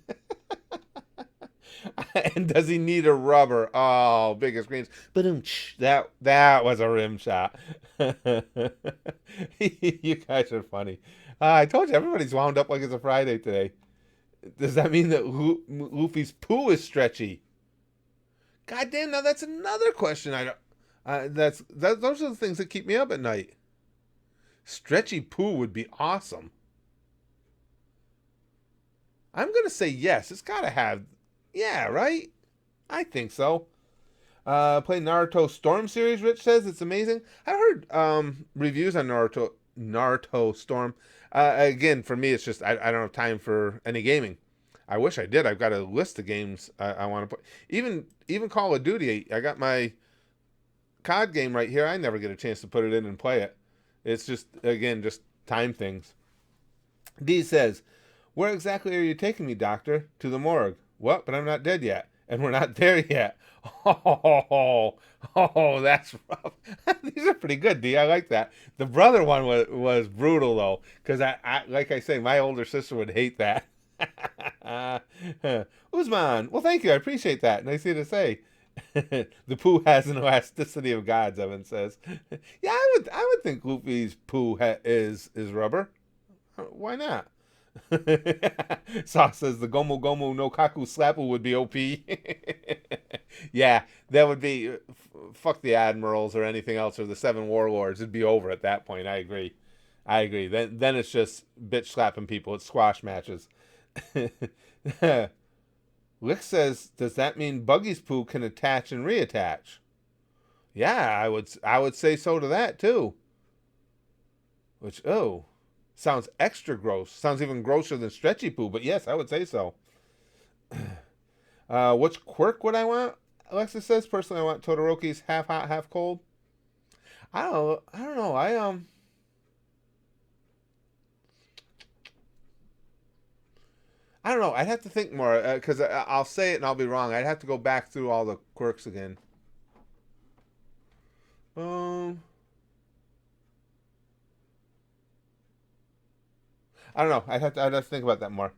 And does he need a rubber? Oh, biggest screens. That was a rim shot. You guys are funny. I told you, everybody's wound up like it's a Friday today. Does that mean that Luffy's poo is stretchy? God damn, now that's another question. Those are the things that keep me up at night. Stretchy poo would be awesome. I'm going to say yes. It's got to have... Yeah, right? I think so. Play Naruto Storm series, Rich says. It's amazing. I've heard reviews on Naruto Storm. Again, for me, it's just I don't have time for any gaming. I wish I did. I've got a list of games I want to play. Even Call of Duty. I got my COD game right here. I never get a chance to put it in and play it. It's just, again, just time things. D says, where exactly are you taking me, doctor? To the morgue. What? But I'm not dead yet. And we're not there yet. Oh, that's rough. These are pretty good, D. I like that. The brother one was brutal, though. Because, like I say, my older sister would hate that. Usman, well, thank you. I appreciate that. Nice of you to say. The poo has an elasticity of gods, Evan says. Yeah, I would think Luffy's poo is rubber. Why not? Sauce says the Gomu Gomu no Kaku Slapple would be OP. Yeah, that would be fuck the admirals or anything else or the seven warlords. It'd be over at that point. I agree. Then it's just bitch slapping people. It's squash matches. Lick says, does that mean Buggy's poo can attach and reattach? Yeah, I would say so to that too. Which, sounds extra gross. Sounds even grosser than stretchy poo, but yes, I would say so. Which quirk would I want? Alexis says, personally, I want Todoroki's half hot, half cold. I don't know. I don't know. I'd have to think more because I'll say it and I'll be wrong. I'd have to go back through all the quirks again. Um, I don't know. I'd have to think about that more.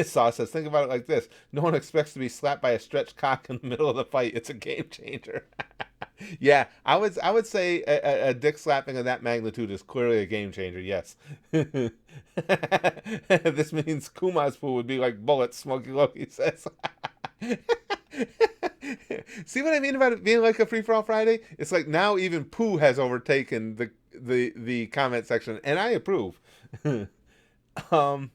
Saw says, think about it like this: no one expects to be slapped by a stretched cock in the middle of the fight. It's a game changer. Yeah, I would say dick slapping of that magnitude is clearly a game changer. Yes. This means Kuma's poo would be like bullets. Smokey Loki says. See what I mean about it being like a free for all Friday? It's like now even poo has overtaken the comment section, and I approve. um,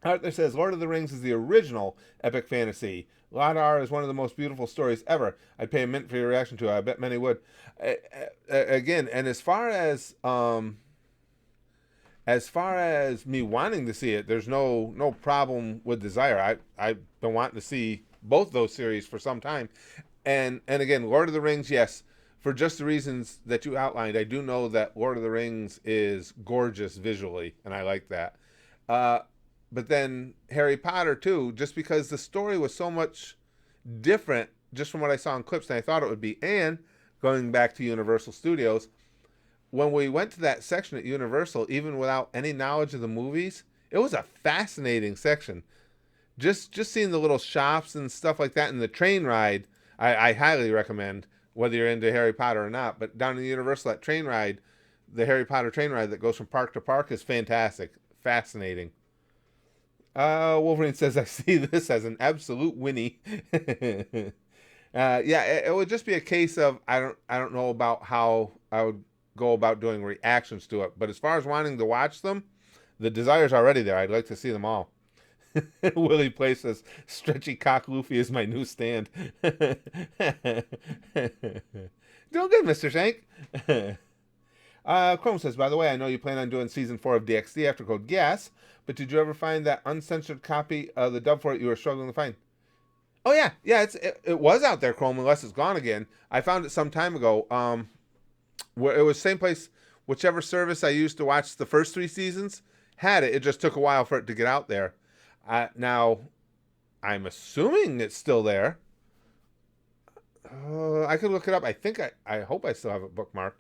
Arthur says Lord of the Rings is the original epic fantasy. Ladar is one of the most beautiful stories ever. I'd pay a mint for your reaction to it. I bet many would. Again, and as far as me wanting to see it, there's no problem with desire. I've been wanting to see both those series for some time, and again, Lord of the Rings, yes, for just the reasons that you outlined. I do know that Lord of the Rings is gorgeous visually, and I like that. Uh, but then Harry Potter too, just because the story was so much different, just from what I saw in clips than I thought it would be, and going back to Universal Studios, when we went to that section at Universal, even without any knowledge of the movies, it was a fascinating section. Just seeing the little shops and stuff like that, and the train ride, I highly recommend whether you're into Harry Potter or not. But down in the Universal, that train ride, the Harry Potter train ride that goes from park to park, is fantastic, fascinating. Wolverine says, "I see this as an absolute Winnie." Yeah, it would just be a case of I don't know about how I would go about doing reactions to it. But as far as wanting to watch them, the desire's already there. I'd like to see them all. Willie places stretchy cock Luffy is my new stand. Doing good, Mr. Shank. Chrome says, by the way, I know you plan on doing season 4 of DxD after Code Gas, but did you ever find that uncensored copy of the dub for it you were struggling to find? Oh yeah, yeah, it was out there, Chrome, unless it's gone again. I found it some time ago. Where it was same place, whichever service I used to watch the first 3 seasons had it. It just took a while for it to get out there. Now, I'm assuming it's still there. I could look it up. I hope I still have it bookmarked.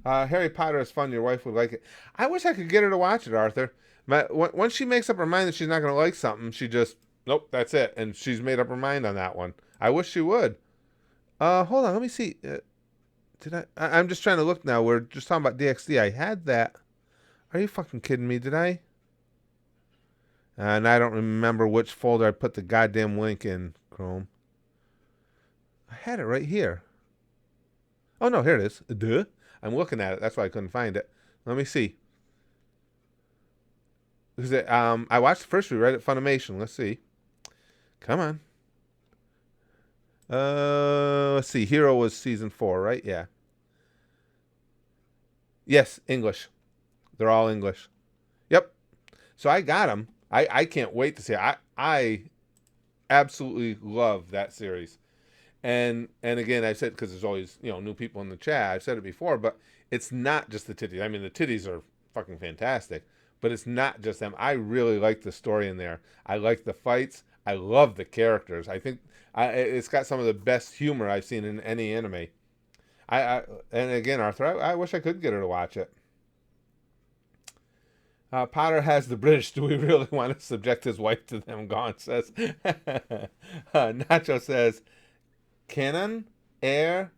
Harry Potter is fun. Your wife would like it. I wish I could get her to watch it, Arthur. Once she makes up her mind that she's not going to like something, she just, nope, that's it. And she's made up her mind on that one. I wish she would. Hold on, let me see. Did I'm just trying to look now. We're just talking about DxD. I had that. Are you fucking kidding me? Did I? And I don't remember which folder I put the goddamn link in, Chrome. I had it right here. Oh, no, here it is. Duh. I'm looking at it. That's why I couldn't find it. Let me see. Is it, I watched the first rewrite at Funimation. Let's see. Come on. Let's see. Hero was season 4, right? Yeah. Yes, English. They're all English. Yep. So I got them. I can't wait to see it. I absolutely love that series. And again, I said, because there's always, new people in the chat. I've said it before, but it's not just the titties. I mean, the titties are fucking fantastic, but it's not just them. I really like the story in there. I like the fights. I love the characters. I think it's got some of the best humor I've seen in any anime. And again, Arthur, I wish I could get her to watch it. Potter has the British. Do we really want to subject his wife to them? Gaunt says. Nacho says, Canon, Air,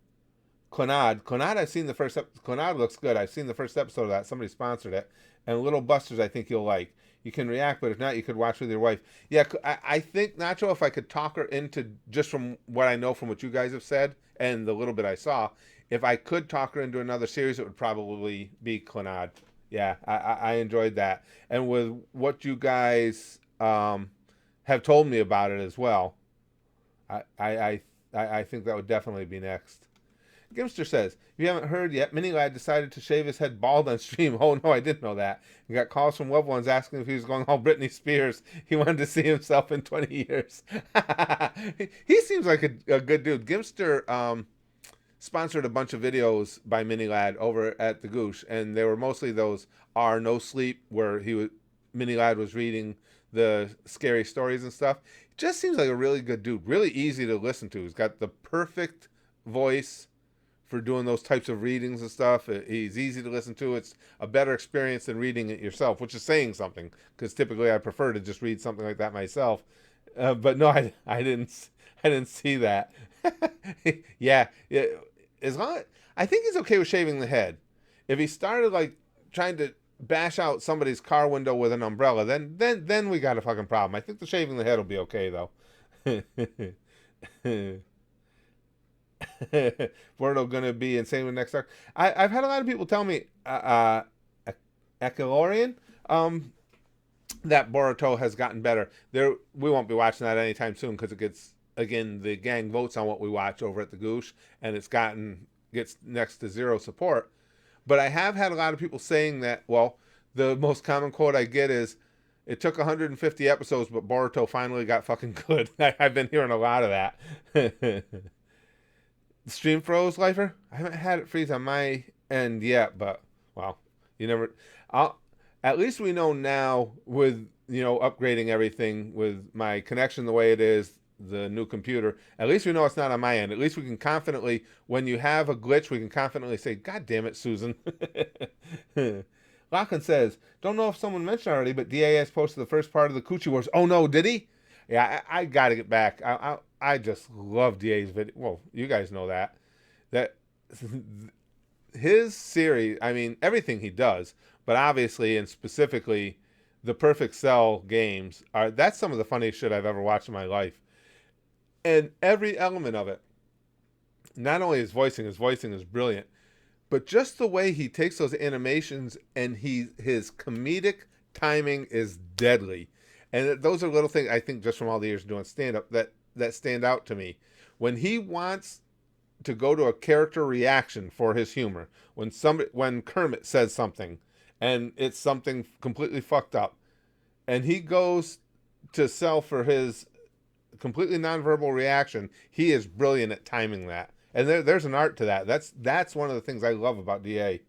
Conad. Conad, I've seen the first episode. Conad looks good. I've seen the first episode of that. Somebody sponsored it. And Little Busters, I think you'll like. You can react, but if not, you could watch with your wife. Yeah, I think, Nacho, if I could talk her into, just from what I know from what you guys have said and the little bit I saw, if I could talk her into another series, it would probably be Conad. Yeah, I enjoyed that. And with what you guys have told me about it as well, I think that would definitely be next. Gimster says, if you haven't heard yet, Mini Lad decided to shave his head bald on stream. Oh, no, I didn't know that. He got calls from loved ones asking if he was going all Britney Spears. He wanted to see himself in 20 years. He seems like a good dude. Gimster sponsored a bunch of videos by Mini Lad over at the Goosh, and they were mostly those no sleep, where he Mini Lad was reading the scary stories and stuff. He just seems like a really good dude. Really easy to listen to. He's got the perfect voice for doing those types of readings and stuff. He's easy to listen to. It's a better experience than reading it yourself, which is saying something, because typically I prefer to just read something like that myself. But no, I didn't see that. Yeah, yeah, as long I think he's okay with shaving the head. If he started like trying to bash out somebody's car window with an umbrella, then we got a fucking problem. I think the shaving the head will be okay though. Bordo gonna be insane with next arc. I've had a lot of people tell me Echelorian, that Boruto has gotten better. There, we won't be watching that anytime soon because it gets, again, the gang votes on what we watch over at the Goosh, and gets next to zero support. But I have had a lot of people saying that. Well, the most common quote I get is, "It took 150 episodes, but Boruto finally got fucking good." I've been hearing a lot of that. The stream froze, Lifer. I haven't had it freeze on my end yet, but well, you never. At least we know now with upgrading everything with my connection the way it is, the new computer. At least we know it's not on my end. At least we can confidently, when you have a glitch, we can confidently say, "God damn it, Susan." Lachlan says, "Don't know if someone mentioned already, but DAS posted the first part of the Coochie Wars." Oh no, did he? Yeah, I got to get back. I just love DA's video. Well, you guys know that his series. I mean, everything he does, but obviously and specifically, the Perfect Cell games that's some of the funniest shit I've ever watched in my life, and every element of it. Not only his voicing is brilliant, but just the way he takes those animations and his comedic timing is deadly. And those are little things, I think, just from all the years doing stand-up that stand out to me. When he wants to go to a character reaction for his humor, when Kermit says something and it's something completely fucked up, and he goes to sell for his completely nonverbal reaction, he is brilliant at timing that. And there's an art to that. That's one of the things I love about DA.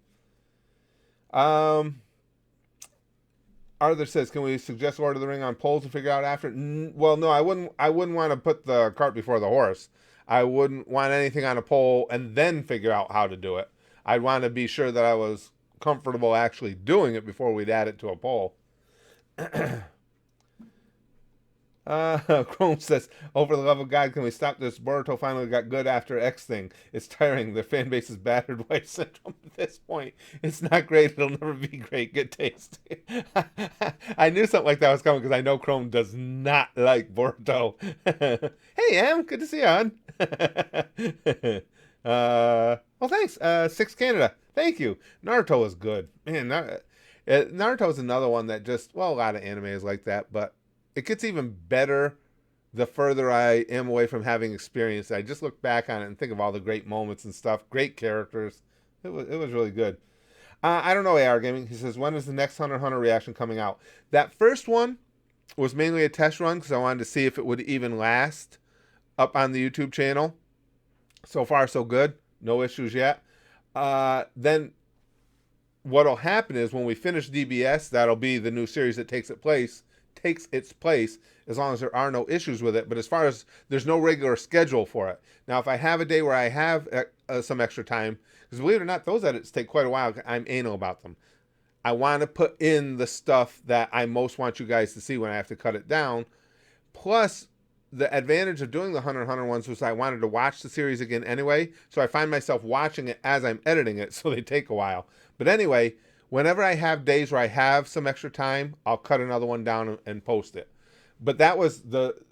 Arthur says, "Can we suggest Lord of the Ring on polls to figure out after?" Well, no, I wouldn't. I wouldn't want to put the cart before the horse. I wouldn't want anything on a poll and then figure out how to do it. I'd want to be sure that I was comfortable actually doing it before we'd add it to a poll. Chrome says, "Oh, for the love of God, can we stop this? Boruto finally got good after X thing. It's tiring. The fan base is battered wife syndrome at this point. It's not great. It'll never be great. Good taste." I knew something like that was coming because I know Chrome does not like Boruto. Hey, Em, good to see you on. Well, thanks. Six Canada. Thank you. Naruto is good. Man, Naruto is another one that just, well, a lot of anime is like that, but it gets even better the further I am away from having experience. I just look back on it and think of all the great moments and stuff. Great characters. It was really good. I don't know, AR Gaming. He says, "When is the next Hunter x Hunter reaction coming out?" That first one was mainly a test run because I wanted to see if it would even last up on the YouTube channel. So far, so good. No issues yet. Then what'll happen is when we finish DBS, that'll be the new series that takes its place as long as there are no issues with it. But as far as there's no regular schedule for it. Now, if I have a day where I have some extra time, because believe it or not, those edits take quite a while. I'm anal about them. I want to put in the stuff that I most want you guys to see when I have to cut it down. Plus, the advantage of doing the Hunter x Hunter ones was I wanted to watch the series again anyway. So I find myself watching it as I'm editing it, so they take a while. But anyway, whenever I have days where I have some extra time, I'll cut another one down and post it. But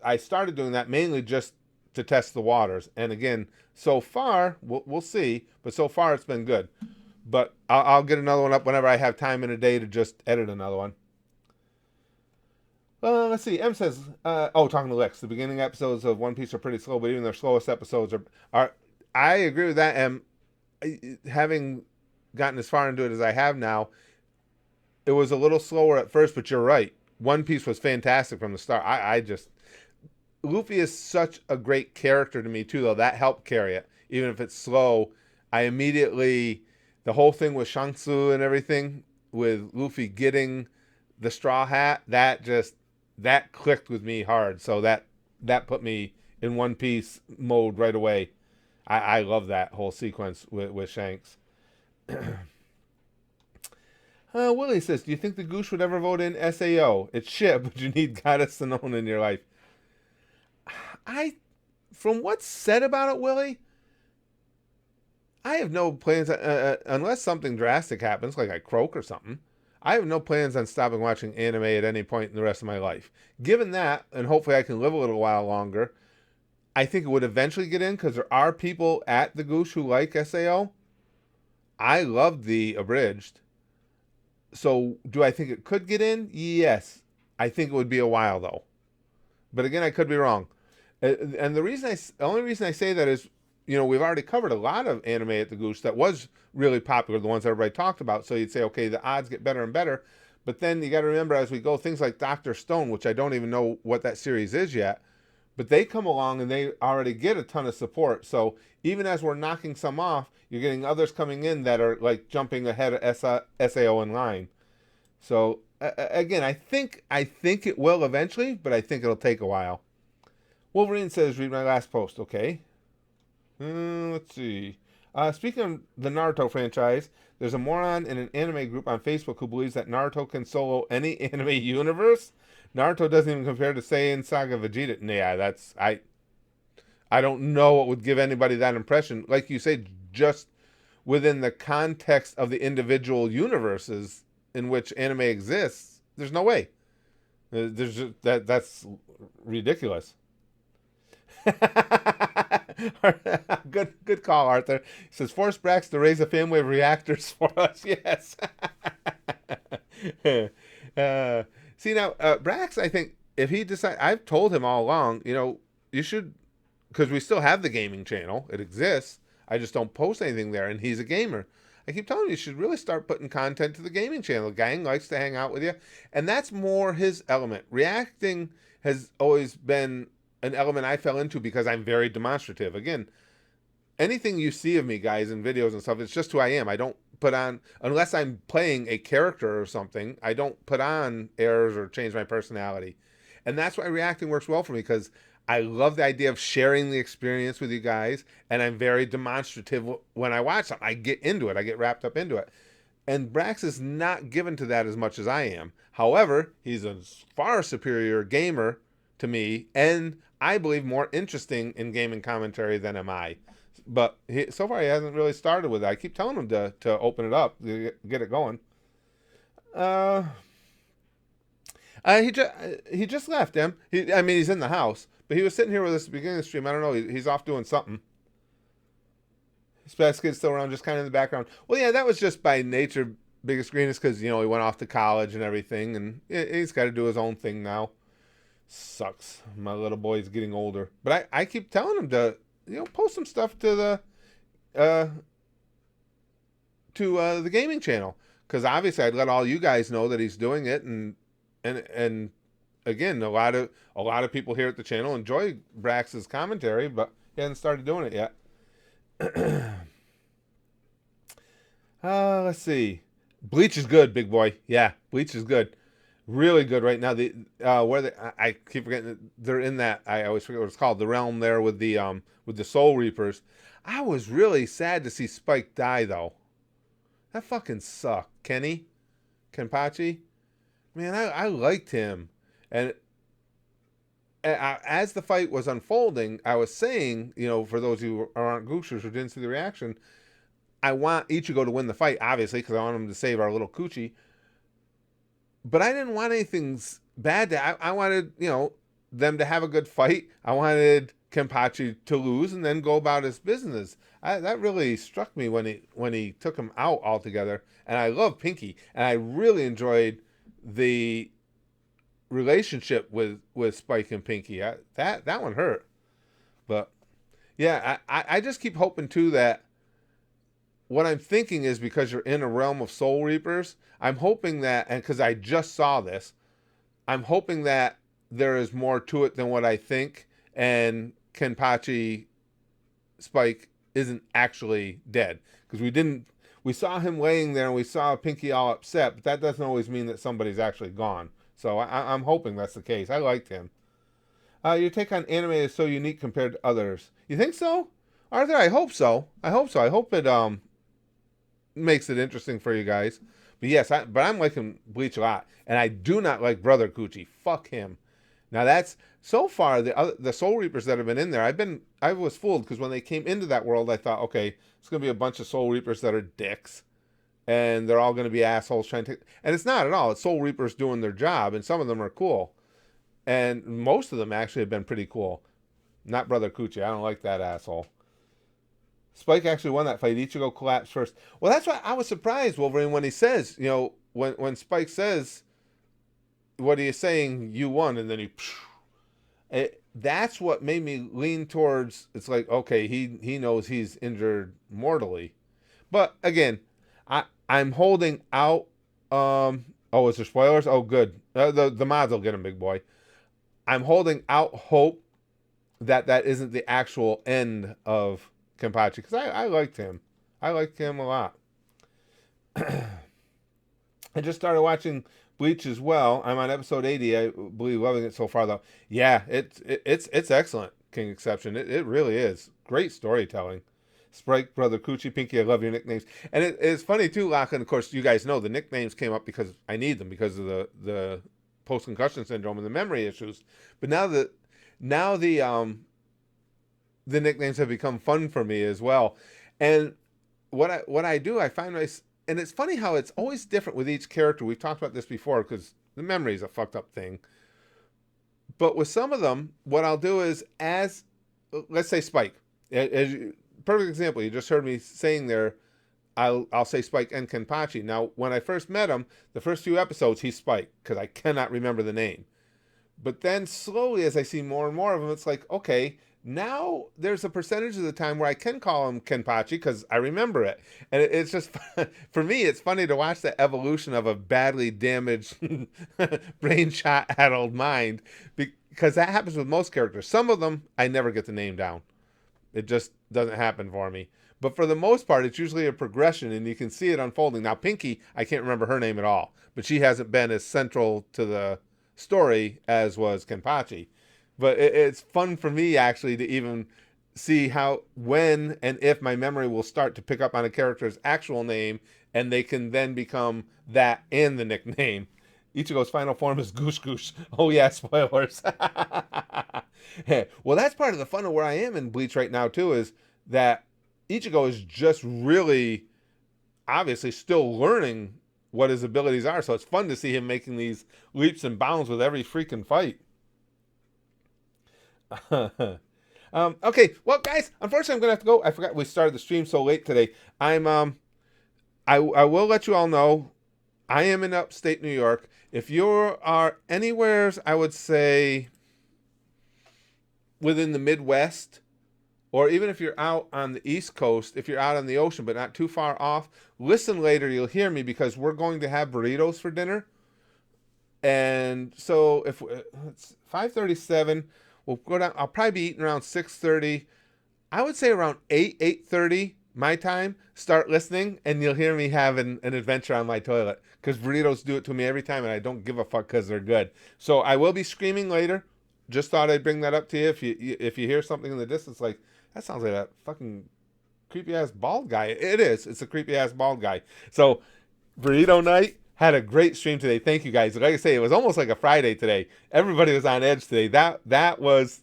I started doing that mainly just to test the waters. And again, so far, we'll see, but so far it's been good. But I'll get another one up whenever I have time in a day to just edit another one. Let's see. M says, talking to Lex, the beginning episodes of One Piece are pretty slow, but even their slowest episodes are I agree with that. And having gotten as far into it as I have now, it was a little slower at first, but you're right. One Piece was fantastic from the start. Luffy is such a great character to me too, though. That helped carry it. Even if it's slow, the whole thing with Shang Tsung and everything, with Luffy getting the Straw Hat, that clicked with me hard. So that put me in One Piece mode right away. I love that whole sequence with Shanks. Willie says, do you think the Goosh would ever vote in SAO? It's shit, but you need Goddess Sinone in your life. From what's said about it, Willie, I have no plans, unless something drastic happens, like I croak or something. I have no plans on stopping watching anime at any point in the rest of my life. Given that, and hopefully I can live a little while longer, I think it would eventually get in because there are people at the Goosh who like SAO. I loved the abridged. So do I think it could get in? Yes. I think it would be a while though. But again, I could be wrong. And the only reason I say that is, we've already covered a lot of anime at the Goose that was really popular, the ones everybody talked about. So you'd say, okay, the odds get better and better. But then you got to remember as we go, things like Dr. Stone, which I don't even know what that series is yet, but they come along and they already get a ton of support. So even as we're knocking some off, you're getting others coming in that are like jumping ahead of SAO in line. So again, I think it will eventually, but I think it'll take a while. Wolverine says, read my last post. Okay. Let's see. Speaking of the Naruto franchise, there's a moron in an anime group on Facebook who believes that Naruto can solo any anime universe. Naruto doesn't even compare to Saiyan, Saga, Vegeta. Yeah, I don't know what would give anybody that impression. Like you say, just within the context of the individual universes in which anime exists, there's no way. There's just, that's ridiculous. Good call, Arthur. He says, force Brax to raise a family of reactors for us. Yes. See, now, Brax, I think, if he decides, I've told him all along, you should, because we still have the gaming channel. It exists. I just don't post anything there, and he's a gamer. I keep telling you should really start putting content to the gaming channel. The gang likes to hang out with you, and that's more his element. Reacting has always been an element I fell into because I'm very demonstrative. Again, anything you see of me, guys, in videos and stuff, it's just who I am. I don't put on, unless I'm playing a character or something, I don't put on airs or change my personality. And that's why reacting works well for me, because I love the idea of sharing the experience with you guys, and I'm very demonstrative when I watch something. I get into it. I get wrapped up into it. And Brax is not given to that as much as I am. However, he's a far superior gamer to me, and I believe more interesting in gaming commentary than am I. But so far he hasn't really started with it. I keep telling him to open it up, to get it going. He just left him. He's in the house, but he was sitting here with us at the beginning of the stream. I don't know. He's off doing something. His kid's still around, just kind of in the background. Well, yeah, that was just by nature. Biggest screen is because he went off to college and everything, and he's got to do his own thing now. Sucks. My little boy's getting older, but I keep telling him to post some stuff to the gaming channel, because obviously I'd let all you guys know that he's doing it, and again, a lot of people here at the channel enjoy Brax's commentary, but he hasn't started doing it yet. Let's see. Bleach is good, big boy. Yeah, Bleach is good. Really good right now. I keep forgetting, they're in that, I always forget what it's called, the realm there with the Soul Reapers. I was really sad to see Spike die though. That fucking sucked. Kenpachi, man, I liked him, and as the fight was unfolding, I was saying, for those who aren't Gooshers who didn't see the reaction, I want Ichigo to win the fight, obviously, because I want him to save our little coochie. But I didn't want anything bad. I wanted, them to have a good fight. I wanted Kenpachi to lose and then go about his business. That really struck me when he took him out altogether. And I love Pinky, and I really enjoyed the relationship with Spike and Pinky. That one hurt. But yeah, I just keep hoping too that what I'm thinking is, because you're in a realm of Soul Reapers, I'm hoping that, and because I just saw this, I'm hoping that there is more to it than what I think, and Kenpachi Spike isn't actually dead, because we didn't we saw him laying there and we saw Pinky all upset, but that doesn't always mean that somebody's actually gone. So I'm hoping that's the case. I liked him. Your take on anime is so unique compared to others. You think so, Arthur? I hope so. I hope so. I hope it makes it interesting for you guys. But yes, but I'm liking Bleach a lot, and I do not like Brother Coochie. Fuck him. Now that's so far the Soul Reapers that have been in there. I was fooled because when they came into that world, I thought, okay, it's gonna be a bunch of Soul Reapers that are dicks, and they're all gonna be assholes trying to. And it's not at all. It's Soul Reapers doing their job, and some of them are cool, and most of them actually have been pretty cool. Not Brother Coochie. I don't like that asshole. Spike actually won that fight. Ichigo collapsed first. Well, that's why I was surprised, Wolverine, when he says, when Spike says, what are you saying? You won, and then that's what made me lean towards. It's like, okay, he knows he's injured mortally, but again, I'm holding out. Oh, is there spoilers? Oh, good. The mods will get him, big boy. I'm holding out hope that isn't the actual end of Kenpachi, because I liked him. I liked him a lot. I just started watching Bleach as well. I'm on episode 80. I believe loving it so far, though. Yeah, it's excellent, King Exception. It really is. Great storytelling. Sprite, Brother Coochie, Pinky, I love your nicknames. And it's funny, too, Lachlan. Of course, you guys know the nicknames came up because I need them because of the post-concussion syndrome and the memory issues. But now the nicknames have become fun for me as well. And what I do, I find and it's funny how it's always different with each character. We've talked about this before because the memory is a fucked up thing. But with some of them, what I'll do is, let's say Spike, perfect example. You just heard me saying there, I'll say Spike and Kenpachi. Now, when I first met him, the first few episodes, he's Spike because I cannot remember the name. But then slowly, as I see more and more of him, it's like, okay, now there's a percentage of the time where I can call him Kenpachi because I remember it. And it's just, for me, it's funny to watch the evolution of a badly damaged, brain shot-addled mind, because that happens with most characters. Some of them, I never get the name down. It just doesn't happen for me. But for the most part, it's usually a progression, and you can see it unfolding. Now, Pinky, I can't remember her name at all, but she hasn't been as central to the story as was Kenpachi. But it's fun for me, actually, to even see how, when, and if my memory will start to pick up on a character's actual name, and they can then become that and the nickname. Ichigo's final form is Goosh Goosh. Oh, yeah, spoilers. Well, that's part of the fun of where I am in Bleach right now, too, is that Ichigo is just really, obviously, still learning what his abilities are. So it's fun to see him making these leaps and bounds with every freaking fight. Okay, well, guys, unfortunately, I'm gonna have to go. I forgot we started the stream so late today. I will let you all know I am in upstate New York. If you are anywheres, I would say within the Midwest, or even if you're out on the East Coast, if you're out on the ocean but not too far off, listen later. You'll hear me because we're going to have burritos for dinner. And so if it's 5:37. We'll go down. I'll probably be eating around 6:30. I would say around 8:30 my time. Start listening, and you'll hear me having an adventure on my toilet because burritos do it to me every time, and I don't give a fuck because they're good. So I will be screaming later. Just thought I'd bring that up to you. If you hear something in the distance, like that sounds like that fucking creepy ass bald guy. It is. It's a creepy ass bald guy. So burrito night. Had a great stream today. Thank you guys. Like I say, it was almost like a Friday today. Everybody was on edge today. That was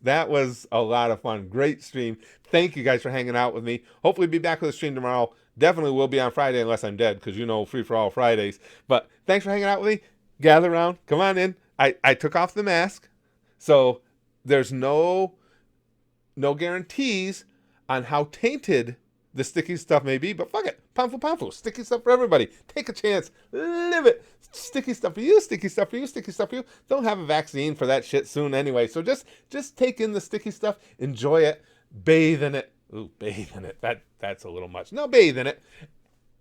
a lot of fun. Great stream. Thank you guys for hanging out with me. Hopefully be back with a stream tomorrow. Definitely will be on Friday unless I'm dead, because free for all Fridays. But thanks for hanging out with me. Gather around. Come on in. I took off the mask. So there's no guarantees on how tainted the sticky stuff may be, but fuck it. Pamfu. Sticky stuff for everybody. Take a chance. Live it. Sticky stuff for you, sticky stuff for you, sticky stuff for you. Don't have a vaccine for that shit soon anyway. So just take in the sticky stuff. Enjoy it. Bathe in it. Ooh, bathe in it. That's a little much. No, bathe in it.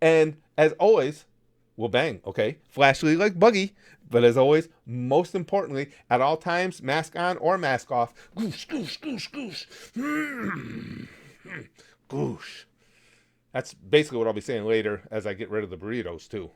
And as always, we'll bang, okay? Flashily like Buggy. But as always, most importantly, at all times, mask on or mask off. Goosh, goosh, goosh, goosh. Goosh. That's basically what I'll be saying later as I get rid of the burritos too.